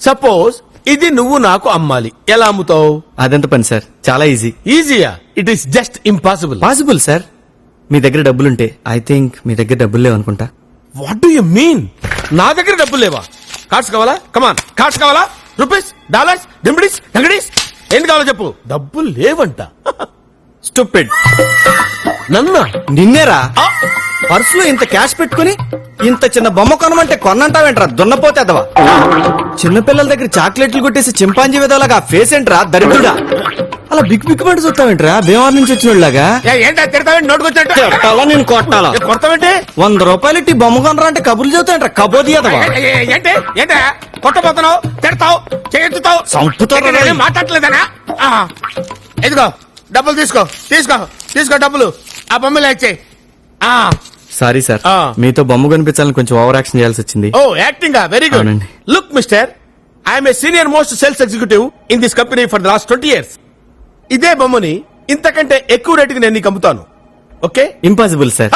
సపోజ్ ఇది నువ్వు నాకు అమ్మాలి, ఎలా అమ్ముతావు? అదెంత పని సార్, చాలా ఈజీ. ఈజీయా? It is just impossible. Possible sir. మీ దగ్గర డబ్బులుంటే. ఐ థింక్ మీ దగ్గర డబ్బులు లేవనుకుంటా. What do you mean? నా దగ్గర డబ్బులు లేవా? కార్డ్స్ కావాలా? కమాన్, కార్డ్స్ కావాలా? రూపీస్, డాలర్స్, డింబడీస్, డంగడీస్, ఏంటి కావాలో చెప్పు. డబ్బులు లేవంట. స్టూపిడ్. నన్నా నిన్నేరా పర్సులో ఇంత క్యాష్ పెట్టుకుని ఇంత చిన్న బొమ్మ కొనమంటే కొన్నంటావేంట్రా దున్నపోతే అదవా. చిన్నపిల్లల దగ్గర చాక్లెట్లు కొట్టేసి చింపాంజీ విధాలుగా ఫేస్ ఏంట్రా దరిద్రుడా. అలా బిగ్ బిగ్ పడి చూస్తావేంట్రా భీమవరం నుంచి వచ్చినోళ్ళగా. ఏంటో తిడతావేంటి నోటుకొచ్చినట్టు కొట్టాలా నేను కొట్టాలా. కొడతావేంటి 100 రూపాయలు ఇట్టి బొమ్మ కొనరా అంటే కబుర్లు చెబుతాయంట్రా కబోది అదవా. ఏంటి ఏంటా కొట్టబోతున్నావు తిడతావు చేస్తావు చంపుతారా రే? మాట్లాడలేదనా ఇదిగో డబ్బులు తీసుకో తీసుకో తీసుకో డబ్బులు ఆ బొమ్మలు ఇచ్చే సారీ సార్ మీతో బొమ్మ కనిపించాలని కొంచెం ఓవర్ యాక్షన్ చేయాల్సి వచ్చింది. Oh acting very good. అవునండి. Look mister I'm a senior most sales executive in this company for the last 20 years. ఇదే బొమ్మని ఇంతకంటే ఎక్కువ రేటుకి నేను నీకు అమ్ముతాను. Okay impossible sir.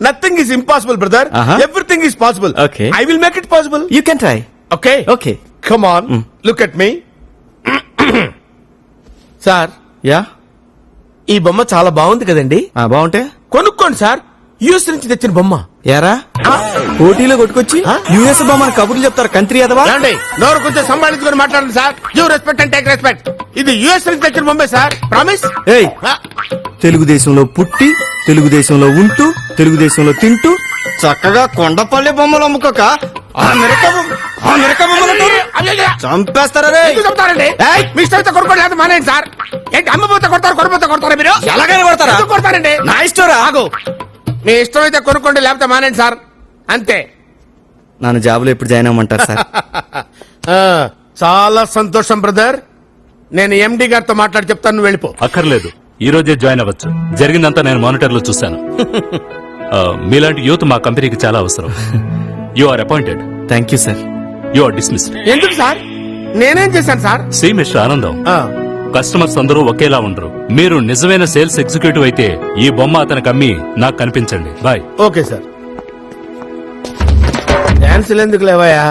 Nothing is impossible brother. Everything is possible. Okay. I will make it possible. You can try. Okay okay come on look at me. Sir yeah ఈ బొమ్మ చాలా బాగుంది కదండి. బాగుంటే కొనుక్కోండి సార్. యుఎస్ నుంచి తెచ్చిన బొమ్మ. యారా పోటీలో కొట్టుకొచ్చి యుఎస్ బొమ్మని కబుర్లు చెప్తారు కంట్రీ అదవా. ఏమండి నోరు కొంచెం సంభాళించుకొని మాట్లాడండి sir. Give respect and take respect. ఇది యుఎస్ నుంచి తెచ్చిన బొమ్మే సార్. ప్రామిస్. ఏయ్ తెలుగుదేశంలో పుట్టి తెలుగుదేశంలో ఉంటూ తెలుగుదేశంలో తింటూ చక్కగా కొండపల్లి బొమ్మలు అమ్ముకోక అమెరికా బొమ్మలు చంపేస్తారా రే. చెప్తారండి మీ ఇష్టం కొనుక్కోండి లేదు మానేయండి సార్. ఏంటి అమ్మపోతే కొడతారు కొనపోతే కొడతారా మీరు? ఎలాగైనా కొడతారా? ఎందుకు కొడతారండి? నా ఇష్టం ఆగు మీ ఇష్టం అయితే కొనుక్కోండి లేకపోతే మానేయండి సార్ అంతే. నన్ను జాబులో ఎప్పుడు జాయిన్ అవ్వమంటారు సార్? చాలా సంతోషం బ్రదర్. నేను ఎండి గారితో మాట్లాడి చెప్తాను నువ్వు వెళ్ళిపో. అక్కర్లేదు ఈ రోజే జాయిన్ అవ్వచ్చు. జరిగిందంతా నేను మానిటర్ లో చూశాను. మీలాంటి యూత్ మా కంపెనీకి చాలా అవసరం. You are appointed. Thank you sir. You are dismissed. ఎందుకు సార్ నేనేం చేశాను sir? See mister Anandam customers అందరూ ఒకేలా ఉండరు. మీరు నిజమైన సేల్స్ ఎగ్జిక్యూటివ్ అయితే ఈ బొమ్మ అతనికి అమ్మి నాకు కనిపించండి. బాయ్. Okay sir. డాన్సులు ఎందుకు లేవయా?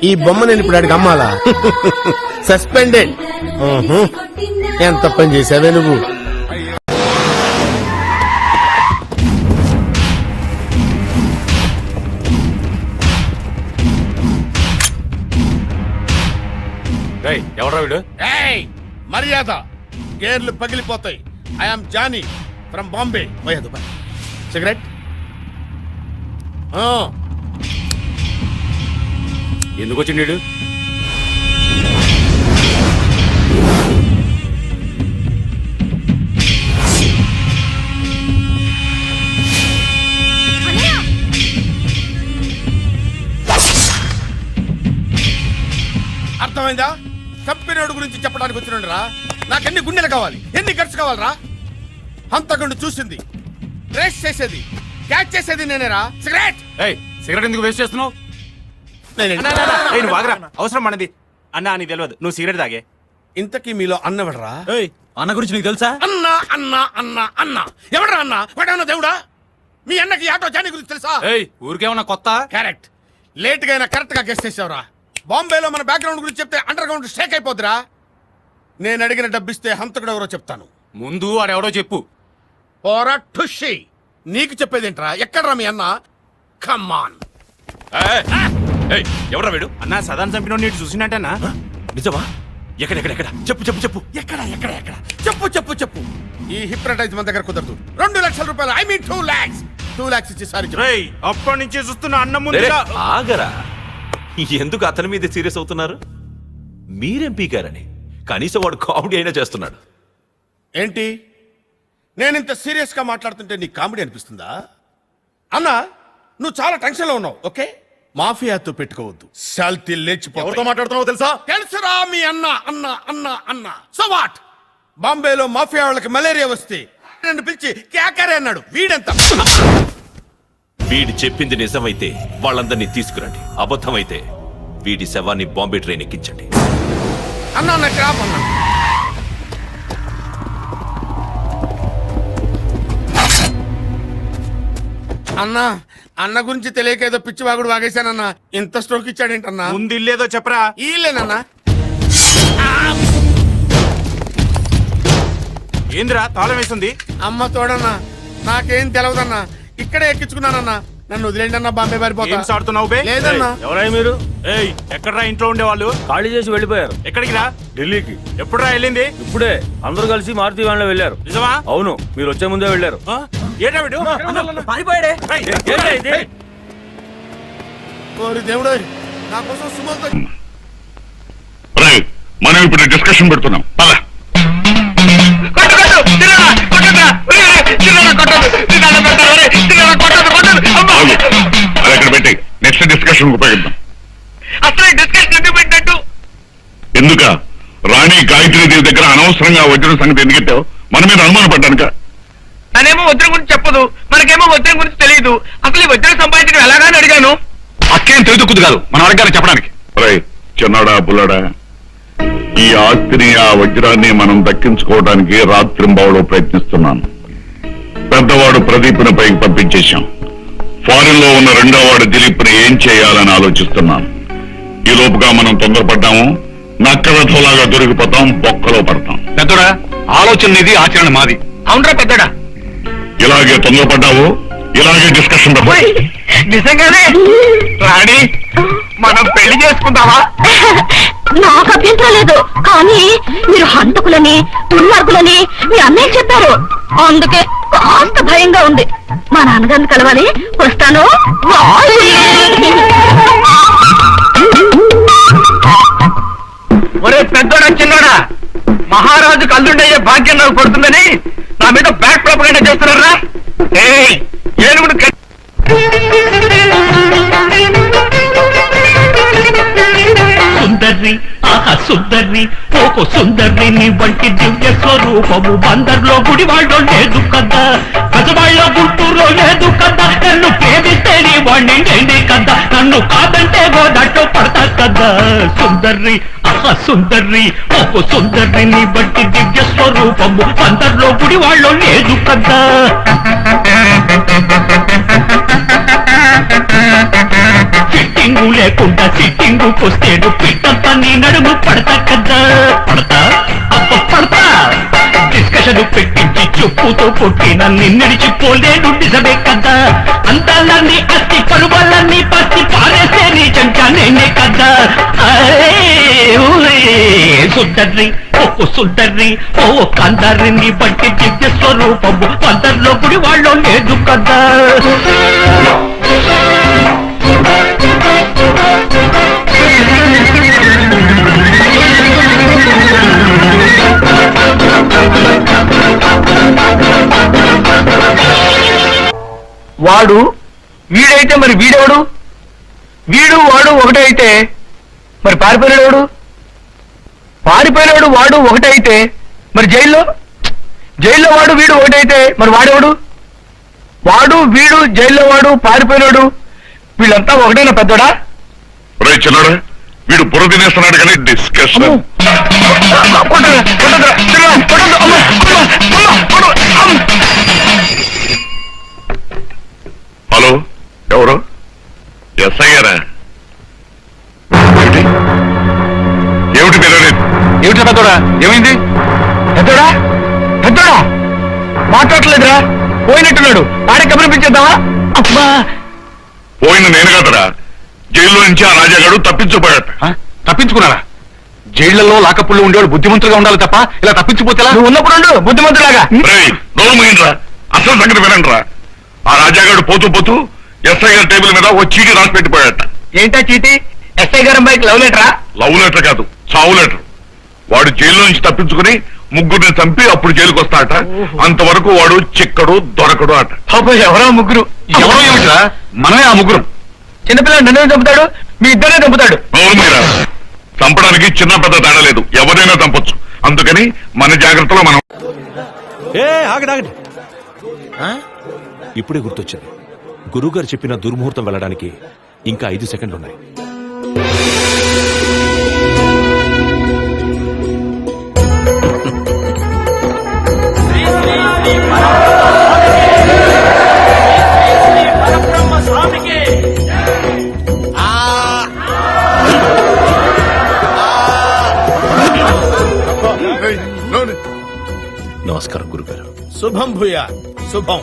ఈ బొమ్మ నేను ఇప్పుడు అడిగి అమ్మాలా? సస్పెండెడ్. ఎంత పని చేసావే నువ్వు? ఎవరా వీడు? మర్యాద గేర్లు పగిలిపోతాయి. I'm Johnny from Bombay. Cigarette ఎందుకు వచ్చిండు వీడు? అర్థమైందా? కంపెనీడు గురించి చెప్పడానికి వచ్చిన రా. నాకెన్ని గుండెలు కావాలి, ఎన్ని ఖర్చు కావాలరా? హంతకుండా చూసింది, రేస్ చేసేది, క్యాచ్ చేసేది నేనేరా. సిగరెట్ సిగరెట్ ఎందుకు వేస్ట్ చేస్తున్నావు? అవసరం మనది అన్నా నీకు తెలియదు. నువ్వు సిగరెట్ తాగే. ఇంతకీ మీలో అన్నవడరా? అన్న గురించి నీకు తెలుసా? అన్నా అన్నా అన్నా అన్నా ఎవడరా అన్నా? వాడేమన్నా దేవుడా? మీ అన్నకి ఆటో జానీ గురించి తెలుసా? ఊరికేమన్నా కొత్త? కరెక్ట్. లేట్ గా అయినా కరెక్ట్ గా గెస్ట్ చేసావురా. బాంబేలో మన బ్యాక్గ్రౌండ్ గురించి చెప్తే అండర్ గ్రౌండ్ షేక్ అయిపోద్దిరా. నేను అడిగిన డబ్బిస్తే హంతకుడు ఎవరో చెప్తాను. ముందు వాడెవడో చెప్పు. పోరా ఠుషి. నీకు చెప్పేదేంట్రా? ఎక్కడ్రా మీ అన్న? కమ్మాన్. ఎవరా వీడు? అన్నా సదాన్ చంపిన నీటి చూసినట్టేనా? నిజమా? ఎక్కడెక్కడ చెప్పు చెప్పు చెప్పు. ఎక్కడ ఎక్కడ ఎక్కడ చెప్పు చెప్పు చెప్పు. ఈ హిప్నటైజ్ మన దగ్గర కుదరదు. 2 లక్షల రూపాయలు, ఐ మీన్ 2 lakhs. 2 lakhs ఇచ్చి సారీ చెప్పు. అప్పటి నుంచి చూస్తున్న అన్న ముందు ఆగరా. ఎందుకు అతని మీద సీరియస్ అవుతున్నారు? మీరేం పీకారని. కనీసం వాడు కామెడీ అయినా చేస్తున్నాడు. ఏంటి నేను ఇంత సీరియస్ గా మాట్లాడుతుంటే నీకు కామెడీ అనిపిస్తుందా? అన్నా నువ్వు చాలా టెన్షన్ లో ఉన్నావు. ఓకే, మాఫియాతో పెట్టుకోవద్దు. శాల్తీ లేచిపో. ఎవరితో మాట్లాడుతున్నావు తెలుసా? తెలుసురా మీ అన్న అన్న అన్న అన్న. So what? బాంబేలో మాఫియా వాళ్ళకి మలేరియా వస్తే నన్ను పిలిచి క్యాకరే అన్నాడు. వీడెంత? వీడి చెప్పింది నిజమైతే వాళ్ళందరినీ తీసుకురండి. అబద్ధమైతే వీడి శవాన్ని బాంబే ట్రైన్ ఎక్కించండి. అన్నా నాకు రాపన్నా. అన్నా అన్న గురించి తెలియక ఏదో పిచ్చి వాగుడు వాగేశానన్నా. ఇంత స్ట్రోక్ ఇచ్చాడేంటన్నా? ముందు ఇల్లేదో చెప్పరా. ఇల్లేనన్నా. ఏందిరా తాళం వేస్తుంది? అమ్మ తోడన్నా నాకేం తెలవదన్నా. ఇక్కడే ఎక్కించుకున్నానన్నా. నన్ను వదిలేండి అన్న బాంబే పారిపోతా. గేమ్స్ ఆడుతున్నావు బే? లేదన్నా. ఎవరై మీరు? ఏయ్ ఎక్కడ్రా ఇంట్లో ఉండేవాళ్ళు? ఖాళీ చేసి వెళ్ళిపోయారు. ఎక్కడికి రా? ఢిల్లీకి. ఎప్పుడురా వెళ్ళింది? ఇప్పుడే అందరూ కలిసి మారుతి వ్యాన్ లో వెళ్ళారు. నిజమా? అవును, మీరు వచ్చే ముందే వెళ్ళారు. ఏంటా వీడు? పారిపోయాడే. రేయ్, ఏంటి ఇది? ఓరి దేవుడు, నా కోసం సుమంత్ మనం ఇప్పుడు డిస్కషన్ పెడుతున్నాం పద. అది అక్కడ పెట్టి నెక్స్ట్ డిస్కషన్ ఉపయోగిద్దాం. అసలు డిస్కషన్ ఎందుకు పెట్టినట్టు? ఎందుక రాణి గాయత్రీదేవి దగ్గర అనవసరంగా వజ్రం సంగతి ఎందుకెట్టావు? మన మీద అనుమానం పడ్డానుక. తనేమో వజ్రం గురించి చెప్పదు, మనకేమో వజ్రం గురించి తెలియదు. అసలు ఈ వజ్రం సంపాదించడం ఎలాగాని అడిగాను. అక్కేం తెలియదుక్కుదు కాదు మనం అడగాలి చెప్పడానికి. చిన్నాడా పుల్లాడా, ఈ ఆస్తిని ఆ వజ్రాన్ని మనం దక్కించుకోవడానికి రాత్రింబావులో ప్రయత్నిస్తున్నాను. పెద్దవాడు ప్రదీప్ని పైకి పంపించేశాం. ఫారిన్ లో ఉన్న రెండో వాడు దిలీప్ ని ఏం చేయాలని ఆలోచిస్తున్నాను. ఈ లోపుగా మనం తొందరపడ్డాము, నక్కలలాగా దొరికిపోతాం, బొక్కలో పడతాం. పెద్దోడా, ఆలోచన నీది, ఆచరణ మాది. అవునరా పెద్దడా? ఇలాగే తొందరపడ్డావు, ఇలాగే డిస్కషన్ నిజంగానే రాణి మనం పెళ్లి చేసుకుందామా? నాకు అభ్యంతరం లేదు, కానీ మీరు హంతకులని దుర్మార్గులని మీ అన్నయ్య చెప్పారు. అందుకే కాస్త భయంగా ఉంది. మా నాన్నగారిని కలవాలి, వస్తాను. ఒరే పెద్దోడా చిన్నోడా, మహారాజు కల్లుండయ్యే భాగ్యం నాకు పడుతుందని నా మీద బ్యాక్ ప్రాపగండా చేస్తున్నారా? ఏనుగుడు సుందర్రి ఆహా సుందర్రి ఓకో సుందర్రి నీ వంటి దివ్య స్వరూపము బందర్లో గుడివాళ్ళో లేదు కదా, గజవాళ్ళ గుంటూరులో లేదు కదా. నన్ను ప్రేమిస్తే నీ వాణ్ణి నేనే కదా, నన్ను కాదంటే గోదట్లో పడతా కదా. సుందర్రి ఆహా సుందర్రి ఓకో సుందర్రి నీ వంటి దివ్య స్వరూపము బందర్లో గుడివాళ్ళో లేదు కదా. ఫిట్టింగు లేకుండా సిట్టింగుకొస్తేడు పిట్టంతా నీ నడుము పడతా కదా. పడతా అప్ప పడతా. డిస్కషన్ పెట్టించి చెప్పుతో కొట్టిన నిన్నడిచిపోలేడు నిజమే కదా. అందాలన్నీ అస్తి పరువాలన్నీ పస్తి పారేసే నీ చెంచా నేనే కదా. సుందర్రి ఒక్క సుందర్రి ఓ కందర్రిని బట్టి దివ్య స్వరూపము అందరిలో గుడి వాళ్ళు లేదు కదా. వాడు వీడైతే మరి వీడెవడు? వీడు వాడు ఒకటే అయితే మరి పారిపోయినాడు? పారిపోయినాడు వాడు ఒకటే అయితే మరి జైల్లో వాడు వీడు ఒకటైతే మరి వాడెవడు? వాడు వీడు జైల్లో వాడు పారిపోయినాడు వీళ్ళంతా ఒకటేనా పెద్దోడా? చిన్నాడా, వీడు బుర్ర తినేస్తున్నాడు కానీ డిస్కషన్. హలో, ఎవరు? ఎస్ఐ గారా? ఏమిటి మీరు ఏమిటి పెద్దోడా? ఏమైంది పెద్దోడా? పెద్దోడా మాట్లాడలేదురా, పోయినట్టున్నాడు. ఆడే కబురిపించేద్దామా? అబ్బా, పోయిన నేను కదరా, జైల్లో నుంచి ఆ రాజాగాడు తప్పించుకుపోయాడు. తప్పించుకున్నారా? జైళ్లలో లాకప్పుల్లో ఉండేవాడు బుద్ధిమంతులుగా ఉండాలి తప్ప ఇలా తప్పించిపోతే నువ్వు ఉన్నప్పుడు ఉండు బుద్ధిమంతులాగా. నోరు మూయండిరా, అసలు సంగతి వినండిరా. ఆ రాజాగాడు పోతూ పోతూ ఎస్ఐ గారి టేబుల్ మీద ఓ చీటీ రాసి పెట్టిపోయాట. ఏంటా చీటీ? ఎస్ఐ గారి అమ్మాయికి లవ్ లెటరా? లవ్ లెటర్ కాదు, చావు లెటర్. వాడు జైల్లో నుంచి తప్పించుకుని ముగ్గురిని చంపి అప్పుడు జైలుకి వస్తాట. అంతవరకు వాడు చిక్కడు దొరకడు అట. ఎవరో ముగ్గురు? ఎవరో ఏమిట్రా, మనమే ఆ ముగ్గురు. చిన్నపిల్లలు నన్ను చంపుతాడు, మీ ఇద్దరే చంపుతాడు. నోరు మీరా, చంపడానికి చిన్న పెద్ద తేడా లేదు, ఎవరైనా చంపొచ్చు. అందుకని మన జాగ్రత్తలో మనం. ఆగండి. ఇప్పుడే గుర్తొచ్చింది, గురుగారు చెప్పిన దుర్ముహూర్తం వెళ్ళడానికి ఇంకా 5 సెకండ్లు ఉన్నాయి. నమస్కారం గురుగారు. శుభం భూయా. శుభం.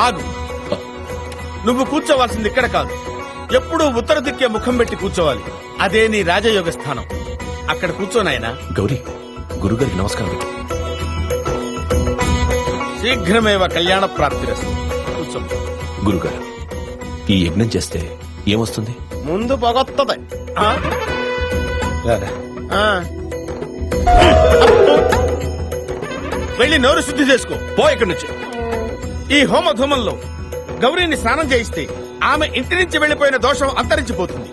ఆగు. నువ్వు కూర్చోవాల్సింది ఇక్కడ కాదు, ఎప్పుడూ ఉత్తర దిక్కే ముఖం పెట్టి కూర్చోవాలి. అదే నీ రాజయోగ స్థానం. అక్కడ కూర్చోనాయనా. గౌరీ గురుగారికి నమస్కారం. శీఘ్రమేవ కళ్యాణ ప్రాప్తిరస్తు. కూర్చో. గురుగారు, ఈ యజ్ఞం చేస్తే ఏమొస్తుంది? ముందు పొగొత్తది. వెళ్ళి నోరు శుద్ధి చేసుకో. పో ఇక్కడి నుంచి. ఈ హోమధూమంలో గౌరీని స్నానం చేయిస్తే ఆమె ఇంటి నుంచి వెళ్లిపోయిన దోషం అంతరించిపోతుంది.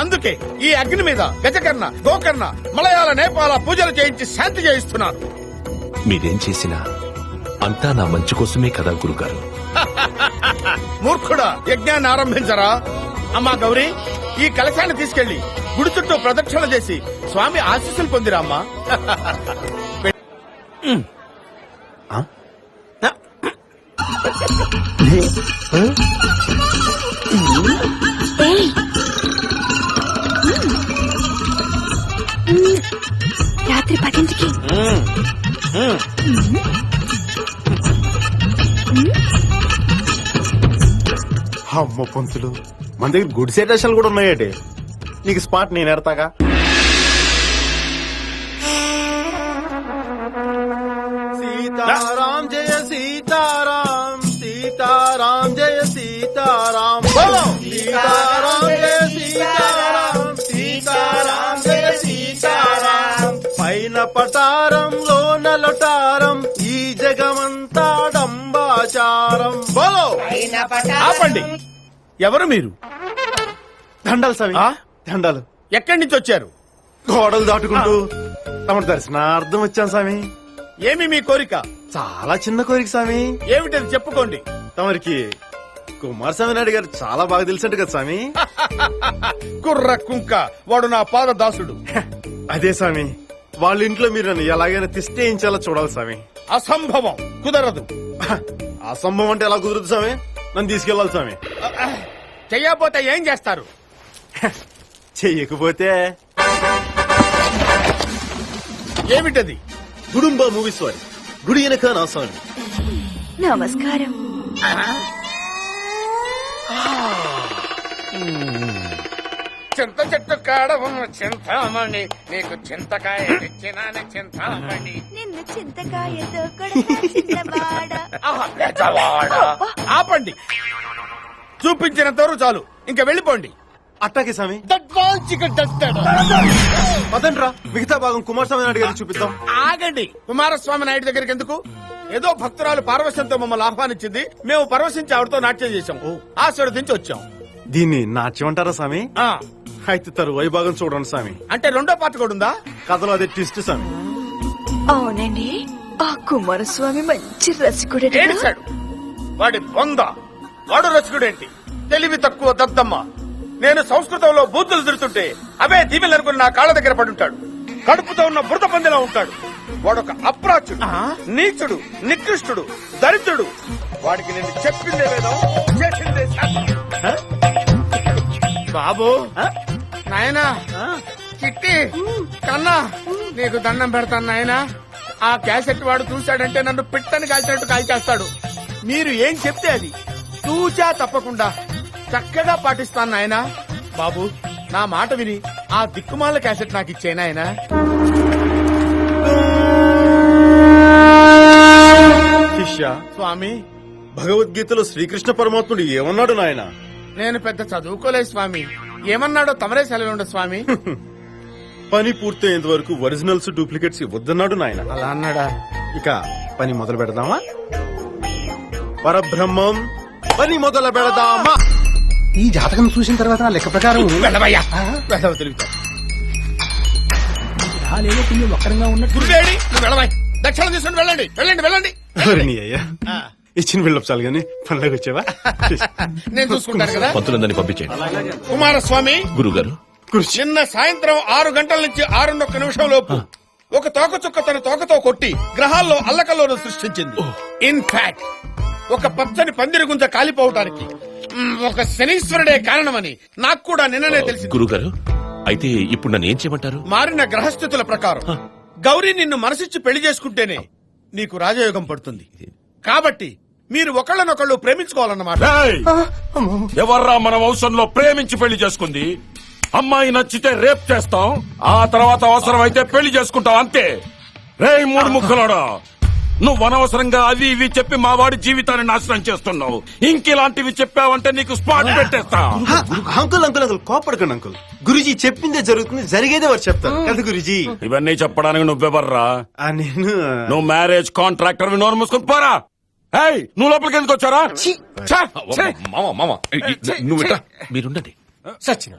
అందుకే ఈ అగ్ని మీద గజకర్ణ, గోకర్ణ, మలయాళ, నేపాల పూజలు చేయించి శాంతి చేయిస్తున్నారు. మీరేం చేసినా అంతా నా మంచి కోసమే కదా గురుగారు. మూర్ఖుడా, యజ్ఞాన్ని ఆరంభించరా. అమ్మా గౌరీ, ఈ కలశాన్ని తీసుకెళ్లి గుడి చుట్టూ ప్రదక్షిణ చేసి స్వామి ఆశీస్సులు పొందిరా అమ్మా. రాత్రి 10ంటికి అమ్మ పంతులు, మన దగ్గర గుడ్ సెటేషన్లు కూడా ఉన్నాయటి. నీకు స్పాట్ నేను ఎడతాగా. సీతారాం జయ సీతారాం, సీతారాం జయ సీతారాం, సీతారాం జయ సీతారాం, సీతారాం జయ సీతారాం. పైన పటారంలో నలటారం, ఈ జగమంతా డంబాచారం. బోలో. ఆపండి. ఎవరు మీరు? దండాలు సవి, దండాలు. ఎక్కడి నుంచి వచ్చారు? గోడలు దాటుకుంటూ తమ దర్శనార్థం వచ్చాం స్వామి. ఏమి మీ కోరిక? చాలా చిన్న కోరిక స్వామి. ఏమిటది చెప్పుకోండి. తమరికి కుమారస్వామి నాయుడు గారు చాలా బాగా తెలిసినట్టు కదా స్వామి. కుర్ర కుంక, వాడు నా పాద దాసుడు. అదే స్వామి, వాళ్ళ ఇంట్లో మీరు నన్ను ఎలాగైనా తిష్టేయించేలా చూడాలి స్వామి. అసంభవం, కుదరదు. అసంభవం అంటే ఎలా కుదురుతుంది స్వామి? నన్ను తీసుకెళ్ళాలి స్వామి. చెయ్యకపోతే ఏం చేస్తారు? చెయ్యకపోతే ఏమిటది? గుడుంబ మూవీస్ వారి గుడి వెనక నా స్వామి. నమస్కారం. చింత చెట్టు కాడ ఉన్న చింతామణి, నీకు చింతకాయ తెచ్చినాను చింతామణి. నిన్ను చింతకాయతో కూడా ఆపండి. చూపించినంతవరకు చాలు, ఇంకా వెళ్ళిపోండి. అట్టాకే స్వామి. పదండ్రా, మిగతా భాగం కుమారస్వామి నాయుడు గారికి చూపిద్దాం. ఆగండి. కుమారస్వామి నాయుడు దగ్గరికి ఎందుకు? ఏదో భక్తురాలు పార్వశంతో మమ్మల్ని ఆహ్వానించింది, మేము పరవశించి ఆవిడతో నాట్యం చేశాం, ఆశీర్వదించి వచ్చాం. దీన్ని నాట్యం అంటారా స్వామి? ఆ, అయితే తరువాయి భాగం చూడండి స్వామి. అంటే రెండో పాట కూడా ఉందా? కథలో అదే ట్విస్ట్ స్వామి. అవునండి, ఆ కుమారస్వామి మంచి రసికుడే. ఏడిశాడు వాడి బొంద. వాడు రసికుడేంటి? తెలివి తక్కువ దద్దమ్మ. నేను సంస్కృతంలో బూతులు తిడుతుంటే అవే దీవెలు అనుకుని నా కాళ్ళ దగ్గర పడుంటాడు. కడుపుతో ఉన్న బురద పందిలా ఉంటాడు. వాడొక అప్రాచుడు, నీచుడు, నికృష్టుడు, దరిద్రుడు. వాడికి నేను చెప్పిందే వేదం, చేసిందే శాస్త్రం. బాబు, నాయనా, చిట్టి, కన్నా, నీకు దండం పెడతాను నాయనా. ఆ క్యాసెట్ వాడు చూశాడంటే నన్ను పిట్టని కాల్చినట్టు కాల్చేస్తాడు. మీరు ఏం చెప్తే అది తూచా తప్పకుండా చక్కగా పాటిస్తాను నాయనా. బాబు, నా మాట విని ఆ దిక్కుమాల క్యాసెట్ నాకు ఇచ్చే నాయనా. శిష్య, స్వామి, భగవద్గీతలో శ్రీకృష్ణ పరమాత్ముడు ఏమన్నాడు నాయన? నేను పెద్ద చదువుకోలేదు స్వామి. ఏమన్నాడో తమరే సెలవుండ స్వామి. పని పూర్తయ్యేంత వరకు ఒరిజినల్స్ డూప్లికేట్స్ ఇవ్వద్దన్నాడు నాయన. అలా అన్నాడా? ఇక పని మొదలు పెడదామా? పరబ్రహ్మం, పని మొదలు పెడదామా? ఈ జాతకం చూసిన తర్వాత నా లెక్క ప్రకారం వెళ్ళవయ్యా, వెళ్ళవ తిరుగుతా. ఒక్కరంగా ఉన్నట్టు గురుదేడి, నువ్వు వెళ్ళవా. దక్షిణ తీసుకుని వెళ్ళండి, వెళ్ళండి, వెళ్ళండి. ఎవరిని అయ్యా ఇచ్చిన బిల్డప్ చాలు గానీ పనిలోకి వచ్చావా? నేను చూసుకుంటాను కదా. పంతులందరినీ పంపించండి. కుమారస్వామి, గురుగారు, నిన్న సాయంత్రం 6 గంటల నుంచి 6:01 లోపు ఒక తోకచుక్క తన తోకతో కొట్టి గ్రహాల్లో అల్లకల్లోను సృష్టించింది. ఇన్ఫాక్ట్ ఒక పచ్చని పందిరి గుంజ కాలిపోవటానికి ఒక శనీశ్వరుడే కారణమని నాకు కూడా నిన్ననే తెలిసింది. గురుగారు, అయితే ఇప్పుడు నన్ను ఏం చేయమంటారు? మారిన గ్రహస్థితుల ప్రకారం గౌరీ నిన్ను మనసిచ్చి పెళ్లి చేసుకుంటేనే నీకు రాజయోగం పడుతుంది. కాబట్టి మీరు ఒకళ్ళనొకళ్ళు ప్రేమించుకోవాలన్నమాట. ఎవర్రా మన వంశంలో ప్రేమించి పెళ్లి చేసుకుంది? అమ్మాయి నచ్చితే రేప్ చేస్తాం, ఆ తర్వాత అవసరమైతే పెళ్లి చేసుకుంటాం, అంతే. రేయ్ మూడు ముక్కలోడా, నువ్వు అనవసరంగా అవి ఇవి చెప్పి మా వాడి జీవితాన్ని నాశనం చేస్తున్నావు. ఇంకిలాంటివి చెప్పావంటే నీకు స్పాట్ పెట్టేస్తా. అంకుల్ అంకుల్ అంకుల్ కోపడకండి అంకుల్. గురుజీ చెప్పిందే జరుగుతుంది, జరిగేదే వారు చెప్తారు కదా గురుజీ. ఇవన్నీ చెప్పడానికి నువ్వెవర్రా? నేను నువ్వు మ్యారేజ్ కాంట్రాక్టర్, నోరు మూసుకొని పోరా. ఏయ్, నువ్వు లోపలికి ఎందుకు వచ్చారా? నువ్వు మీరుండండి. సచిన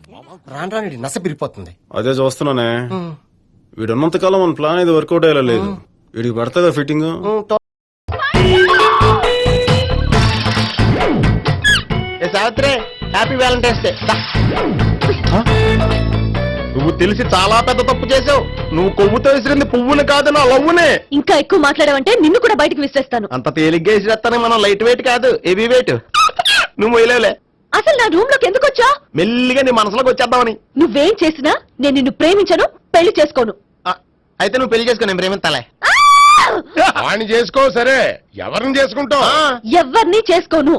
రాను రాని నస పిరిపోతుంది. అదే చూస్తున్నానే, వీడున్నంతకాలం మన ప్లాన్ ఇది వర్కౌట్ అయ్యేలా లేదు. వీడికి పడుతుందా fitting? Savitri, happy Valentine's day. నువ్వు తెలిసి చాలా పెద్ద తప్పు చేసావు. నువ్వు కొవ్వుతో విసిరింది పువ్వుని కాదు, నా లవ్వునే. ఇంకా ఎక్కువ మాట్లాడావంటే నిన్ను కూడా బయటకు విసిరేస్తాను. అంత తేలిగ్గా విసిరేస్తానే, మనం లైట్ వెయిట్ కాదు, హెవీ వెయిట్. నువ్వు మొయ్యలేవులే. అసలు నా రూమ్ లోకి ఎందుకు వచ్చా? మెల్లిగా నీ మనసులోకి వచ్చేద్దామని. నువ్వేం చేసినా నేను నిన్ను ప్రేమించను, పెళ్లి చేసుకోను. అయితే నువ్వు పెళ్లి చేసుకో, నేను ప్రేమిస్తాలే. వాణ్ణి చేసుకో, సరే ఎవరిని చేసుకుంటావు? ఎవరిని చేసుకోను.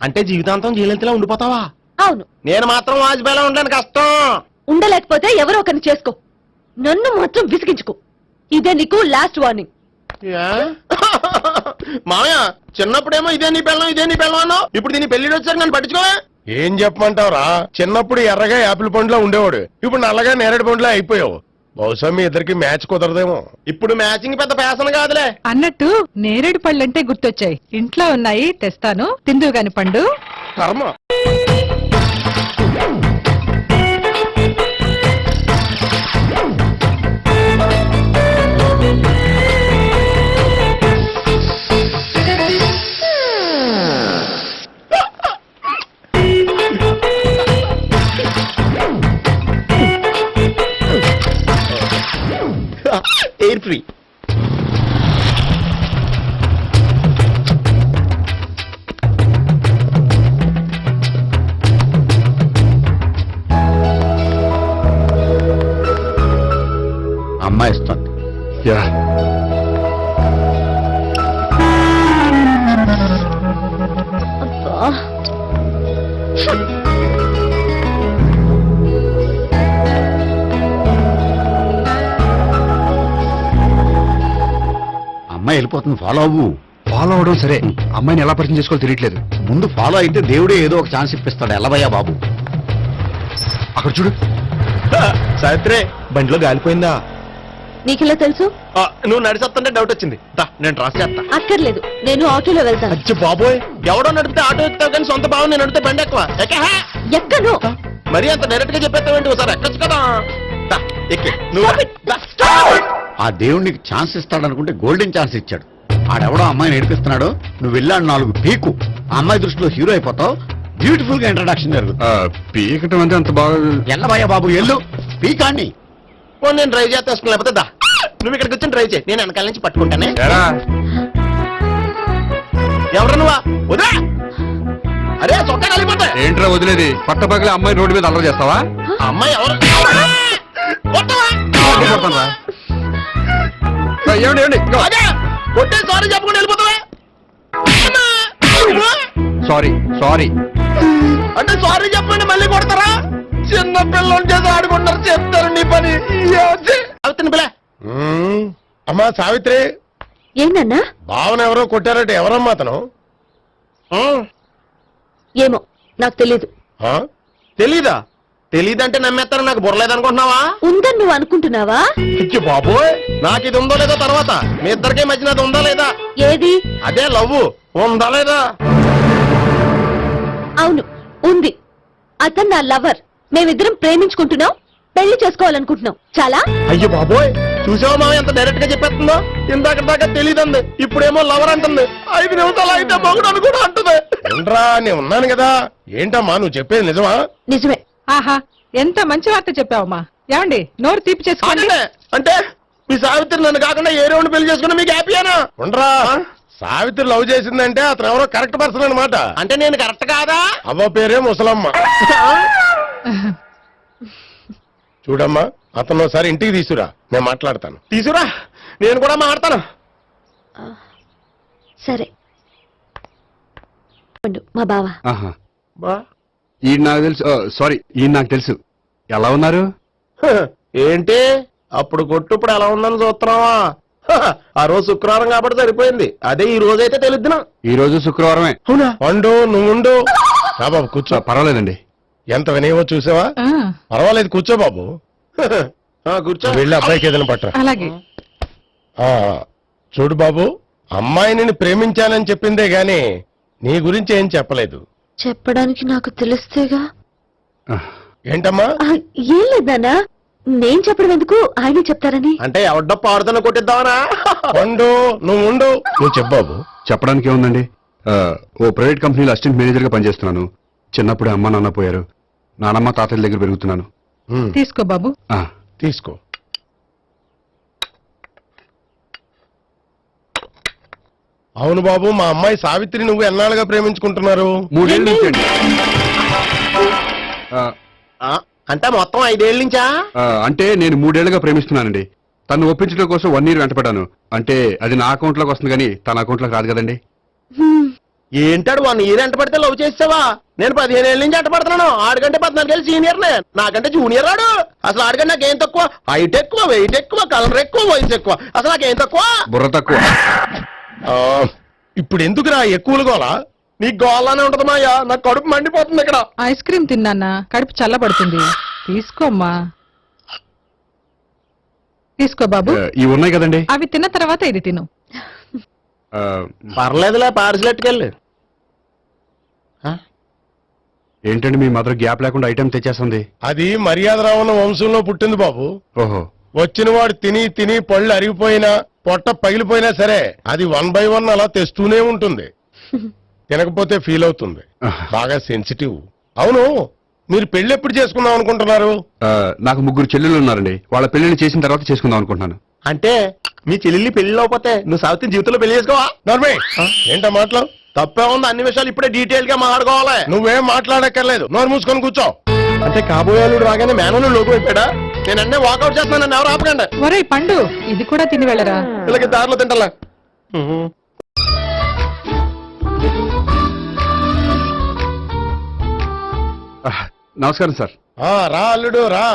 అంటే జీవితాంతం జీలంతిలా ఉండిపోతావా? అవును. నేను మాత్రం వాజ్పేయిలా ఉండడానికి కష్టం. ఉండలేకపోతే ఎవరో ఒకరిని చేసుకో, నన్ను మాత్రం విసిగించుకో. ఇదే నీకు లాస్ట్ వార్నింగ్. మామయ్య, చిన్నప్పుడేమో ఇదే నీ పెళ్ళం ఇదే నీ పెళ్ళం అన్నావు, ఇప్పుడు దీని పెళ్లి వచ్చాక నన్ను పట్టించుకోవా? ఏం చెప్పమంటావురా? చిన్నప్పుడు ఎర్రగా యాపిల్ పండులో ఉండేవాడు, ఇప్పుడు నల్లగా నేరేడు పండులో అయిపోయావు. బహుశా మీ ఇద్దరికి మ్యాచ్ కుదరదేమో. ఇప్పుడు మ్యాచింగ్ పెద్ద ఫ్యాషన్ కాదులే. అన్నట్టు నేరేడు పళ్ళంటే గుర్తొచ్చాయి. ఇంట్లో ఉన్నాయి, తెస్తాను, తిందువు గాని పండు. కర్మ. Air free. అమ్మాయి ఇస్తుంది. అమ్మాయి వెళ్ళిపోతుంది, ఫాలో అవ్వు. ఫాలో అవడం సరే, అమ్మాయిని ఎలా పరిచయం చేసుకోవాలో తెలియట్లేదు. ముందు ఫాలో అయితే దేవుడే ఏదో ఒక ఛాన్స్ ఇప్పిస్తాడు. ఎల్లవయ్యా బాబు. అక్కడ చూడు. సావిత్రి, బండిలో గాలిపోయిందా? నీకెలా తెలుసు? నువ్వు నడిచేస్తుంటే డౌట్ వచ్చింది. నేను ట్రాస్ చేస్తా. అక్కర్లేదు, నేను ఆటోలో వెళ్తాను. అచ్చి బాబోయ్, ఎవడో నడిపితే ఆటో ఎక్కుతావు కానీ సొంత బాబు నేను నడిపితే బండి ఎక్కువ. ఎక్కను. మరి అంత డైరెక్ట్ గా చెప్పేస్తావేంటి? ఒకసారి ఎక్కొచ్చు కదా. ఎక్కే ఆ దేవుడికి ఛాన్స్ ఇస్తాడనుకుంటే గోల్డెన్ ఛాన్స్ ఇచ్చాడు. ఆడెవడో అమ్మాయిని ఏడిపిస్తున్నాడు, నువ్వు వెళ్ళాడు 4 పీకు. ఆ అమ్మాయి దృష్టిలో హీరో అయిపోతావు. బ్యూటిఫుల్ గా ఇంట్రడక్షన్ జరుగుతుంది. పీకటం అంటే అంత బాగా ఎల్లబయ్యా బాబు, ఎల్లు పీకాన్ని. నేను డ్రైవ్ చేస్తాను, లేకపోతే దా నువ్వు ఇక్కడికి వచ్చి డ్రైవ్ చేయి, నేను వెనకాల నుంచి పట్టుకుంటానే. ఎవరు నువ్వా? వదా. అరే చొక్కా కలిపోతా. ఏంట్రా వదిలేది? పట్టపగలే అమ్మాయి రోడ్డు మీద అల్లరి చేస్తావా? అమ్మాయి ఎవరు? కొట్టే సారీ చెప్పకుండా వెళ్ళిపోతావా? సారీ సారీ అంటే సారీ చెప్పండి మళ్ళీ కొడతారా? చిన్న పిల్లలు చేసి ఆడుకుంటారు, చెప్తారు నీ పని. పిల్ల అమ్మా సావిత్రి, ఏందన్నా? భావన ఎవరో కొట్టారంటే ఎవరమ్మా అతను? ఏమో నాకు తెలీదు. తెలీదా? తెలీదంటే నమ్మేస్తారని నాకు బుర్రలేదనుకుంటున్నావా? ఉందని నువ్వు అనుకుంటున్నావా? బాబోయ్, నాకు ఇది ఉందో లేదో తర్వాత. మీ ఇద్దరికే మధ్యన అది ఉందా లేదా? ఏది? అదే లవ్ ఉందా లేదా? అవును, ఉంది. అతను నా లవర్. మేమిద్దరం ప్రేమించుకుంటున్నాం, పెళ్లి చేసుకోవాలనుకుంటున్నాం. చాలా. అయ్యో బాబోయ్, చూసావా మామ ఎంత డైరెక్ట్ గా చెప్పేస్తుందో? ఇందాక దాకా తెలియదండి, ఇప్పుడేమో లవర్ అంటుంది. 5 నిమిషాలు అయితే మగుడు అని కూడా అంటుంది. ఏంట్రా, నేను ఉన్నాను కదా. ఏంటమ్మా నువ్వు చెప్పేది నిజమా? నిజమే. ఆహా, ఎంత మంచి వార్త చెప్పావమ్మా. ఏమండి, నోరు తీపి చేసుకోండి. అంటే మీ సావిత్రి నన్ను కాకుండా ఏ రౌండ్ పెళ్లి చేసుకున్నా మీకు హ్యాపీయేనా? ఉండరా, సావిత్రి లవ్ చేసిందంటే అతను ఎవరో కరెక్ట్ పర్సన్ అనమాట. అంటే నేను కరెక్ట్ కాదా? అవ్వ పేరే ముసలమ్మ. చూడమ్మా, అతను ఒకసారి ఇంటికి తీసుకురా, నేను మాట్లాడతాను. తీసురా, నేను కూడా మాట్లాడతాను. సరే. మా బావ. ఆహా. ఈయన నాకు తెలుసు, సారీ, ఈయన నాకు తెలుసు. ఎలా ఉన్నారు? ఏంటి అప్పుడు కొట్టు ఇప్పుడు ఎలా ఉందని చూస్తున్నావా? ఆ రోజు శుక్రవారం కాబట్టి సరిపోయింది. అదే ఈ రోజు అయితే తెలుద్దునా. ఈ రోజు శుక్రవారమే. అవునా? వండు నువ్వుండు. బాబు కూర్చో. పర్వాలేదండి. ఎంత వినయమో చూసావా? పర్వాలేదు కూర్చో బాబు. కూర్చో. వెళ్ళి అబ్బాయికి ఏదైనా పట్టరా. అలాగే. చూడు బాబు, అమ్మాయి నిన్ను ప్రేమించానని చెప్పిందే గాని నీ గురించి ఏం చెప్పలేదు. చెప్పడానికి నాకు తెలిస్తేగా. ఏంటమ్మా? ఏం లేదన్నా, నేను చెప్పడం ఎందుకు, ఆయన చెప్తారని. అంటే ఎవడ్డో పాడుతున్న కొట్టిద్దామనా? వండు నువ్వు ఉండు. నువ్వు చెప్పు బాబు. చెప్పడానికి ఏముందండి, ఓ ప్రైవేట్ కంపెనీలో అసిస్టెంట్ మేనేజర్ గా పనిచేస్తున్నాను. చిన్నప్పుడే అమ్మ నాన్న పోయారు. నానమ్మ తాతయ్య దగ్గర పెరుగుతున్నాను. తీసుకో బాబు. తీసుకో. అవును బాబు, మా అమ్మాయి సావిత్రి నువ్వు ఎన్నాళ్ళుగా ప్రేమించుకుంటున్నారు? 3 ఏళ్ళ నుంచి అండి. అంటే మొత్తం 5 ఏళ్ళ నుంచా? అంటే నేను 3 ఏళ్లుగా ప్రేమిస్తున్నానండి. తను ఒప్పించడం కోసం 1 year వెంటపడ్డాను. అంటే అది నా అకౌంట్ లోకి వస్తుంది కానీ తన అకౌంట్ లోకి రాదు కదండి. ఏంటాడు 1 year ఎంట పడితే లవ్ చేసావా? నేను 15 ఏళ్ళ నుంచి ఎంట పడుతున్నాను. ఆడికంటే 14 ఏళ్ళు సీనియర్నే, నాకంటే జూనియర్ రాడు. అసలు ఆడికంటే నాకేం తక్కువ? హైట్ ఎక్కువ, వెయిట్ ఎక్కువ, కలర్ ఎక్కువ, వయసు ఎక్కువ. అసలు నాకేం తక్కువ? బుర్ర తక్కువ. ఇప్పుడు ఎందుకురా ఎక్కువలు గోలా? నీకు గోలానే ఉంటది మాయా. నాకు కడుపు మండిపోతుంది ఇక్కడ. ఐస్ క్రీమ్ తిన్నానా, కడుపు చల్లబడుతుంది. తీసుకోమ్మా. తీసుకో బాబు. ఇవి ఉన్నాయి కదండి. అవి తిన్న తర్వాత ఇది తిను. పర్లేదులే, పార్సిలెట్టుకెళ్ళి. ఏంటండి మీ మదర్ గ్యాప్ లేకుండా ఐటెం తెచ్చేస్తుంది? అది మర్యాద రావణ వంశంలో పుట్టింది బాబు. ఓహో. వచ్చిన వాడు తిని తిని పళ్ళు అరిగిపోయినా పొట్ట పగిలిపోయినా సరే అది 1 by 1 అలా తెస్తూనే ఉంటుంది. తినకపోతే ఫీల్ అవుతుంది. బాగా సెన్సిటివ్. అవును, మీరు పెళ్లి ఎప్పుడు చేసుకుందాం అనుకుంటున్నారు? నాకు 3 చెల్లెళ్ళు ఉన్నారండి. వాళ్ళ పెళ్లిని చేసిన తర్వాత చేసుకుందాం అనుకుంటున్నాను. అంటే మీ చెల్లెల్ని పెళ్లి లేకపోతే నువ్వు సావిత్రి జీవితంలో పెళ్లి చేసుకోవా? నర్మే ఏంటో మాటలు? తప్పే ఉంది. అన్ని విషయాలు ఇప్పుడే డీటెయిల్ గా మాట్లాడుకోవాలి. నువ్వేం మాట్లాడక్కర్లేదు, నోరు మూసుకొని కూర్చో. అంటే కాబోయేవాళ్ళు రాగానే మేనలు లోకి అయిపోయాడా? నేను అన్నీ వాకౌట్ చేస్తున్నాను, నన్ను ఎవరు ఆపకండి. ఒరే పండు, ఇది కూడా తిని వెళ్ళరా. ఇలాగే దారిలో తింటలా. నమస్కారం సార్. రా అల్లుడు రా.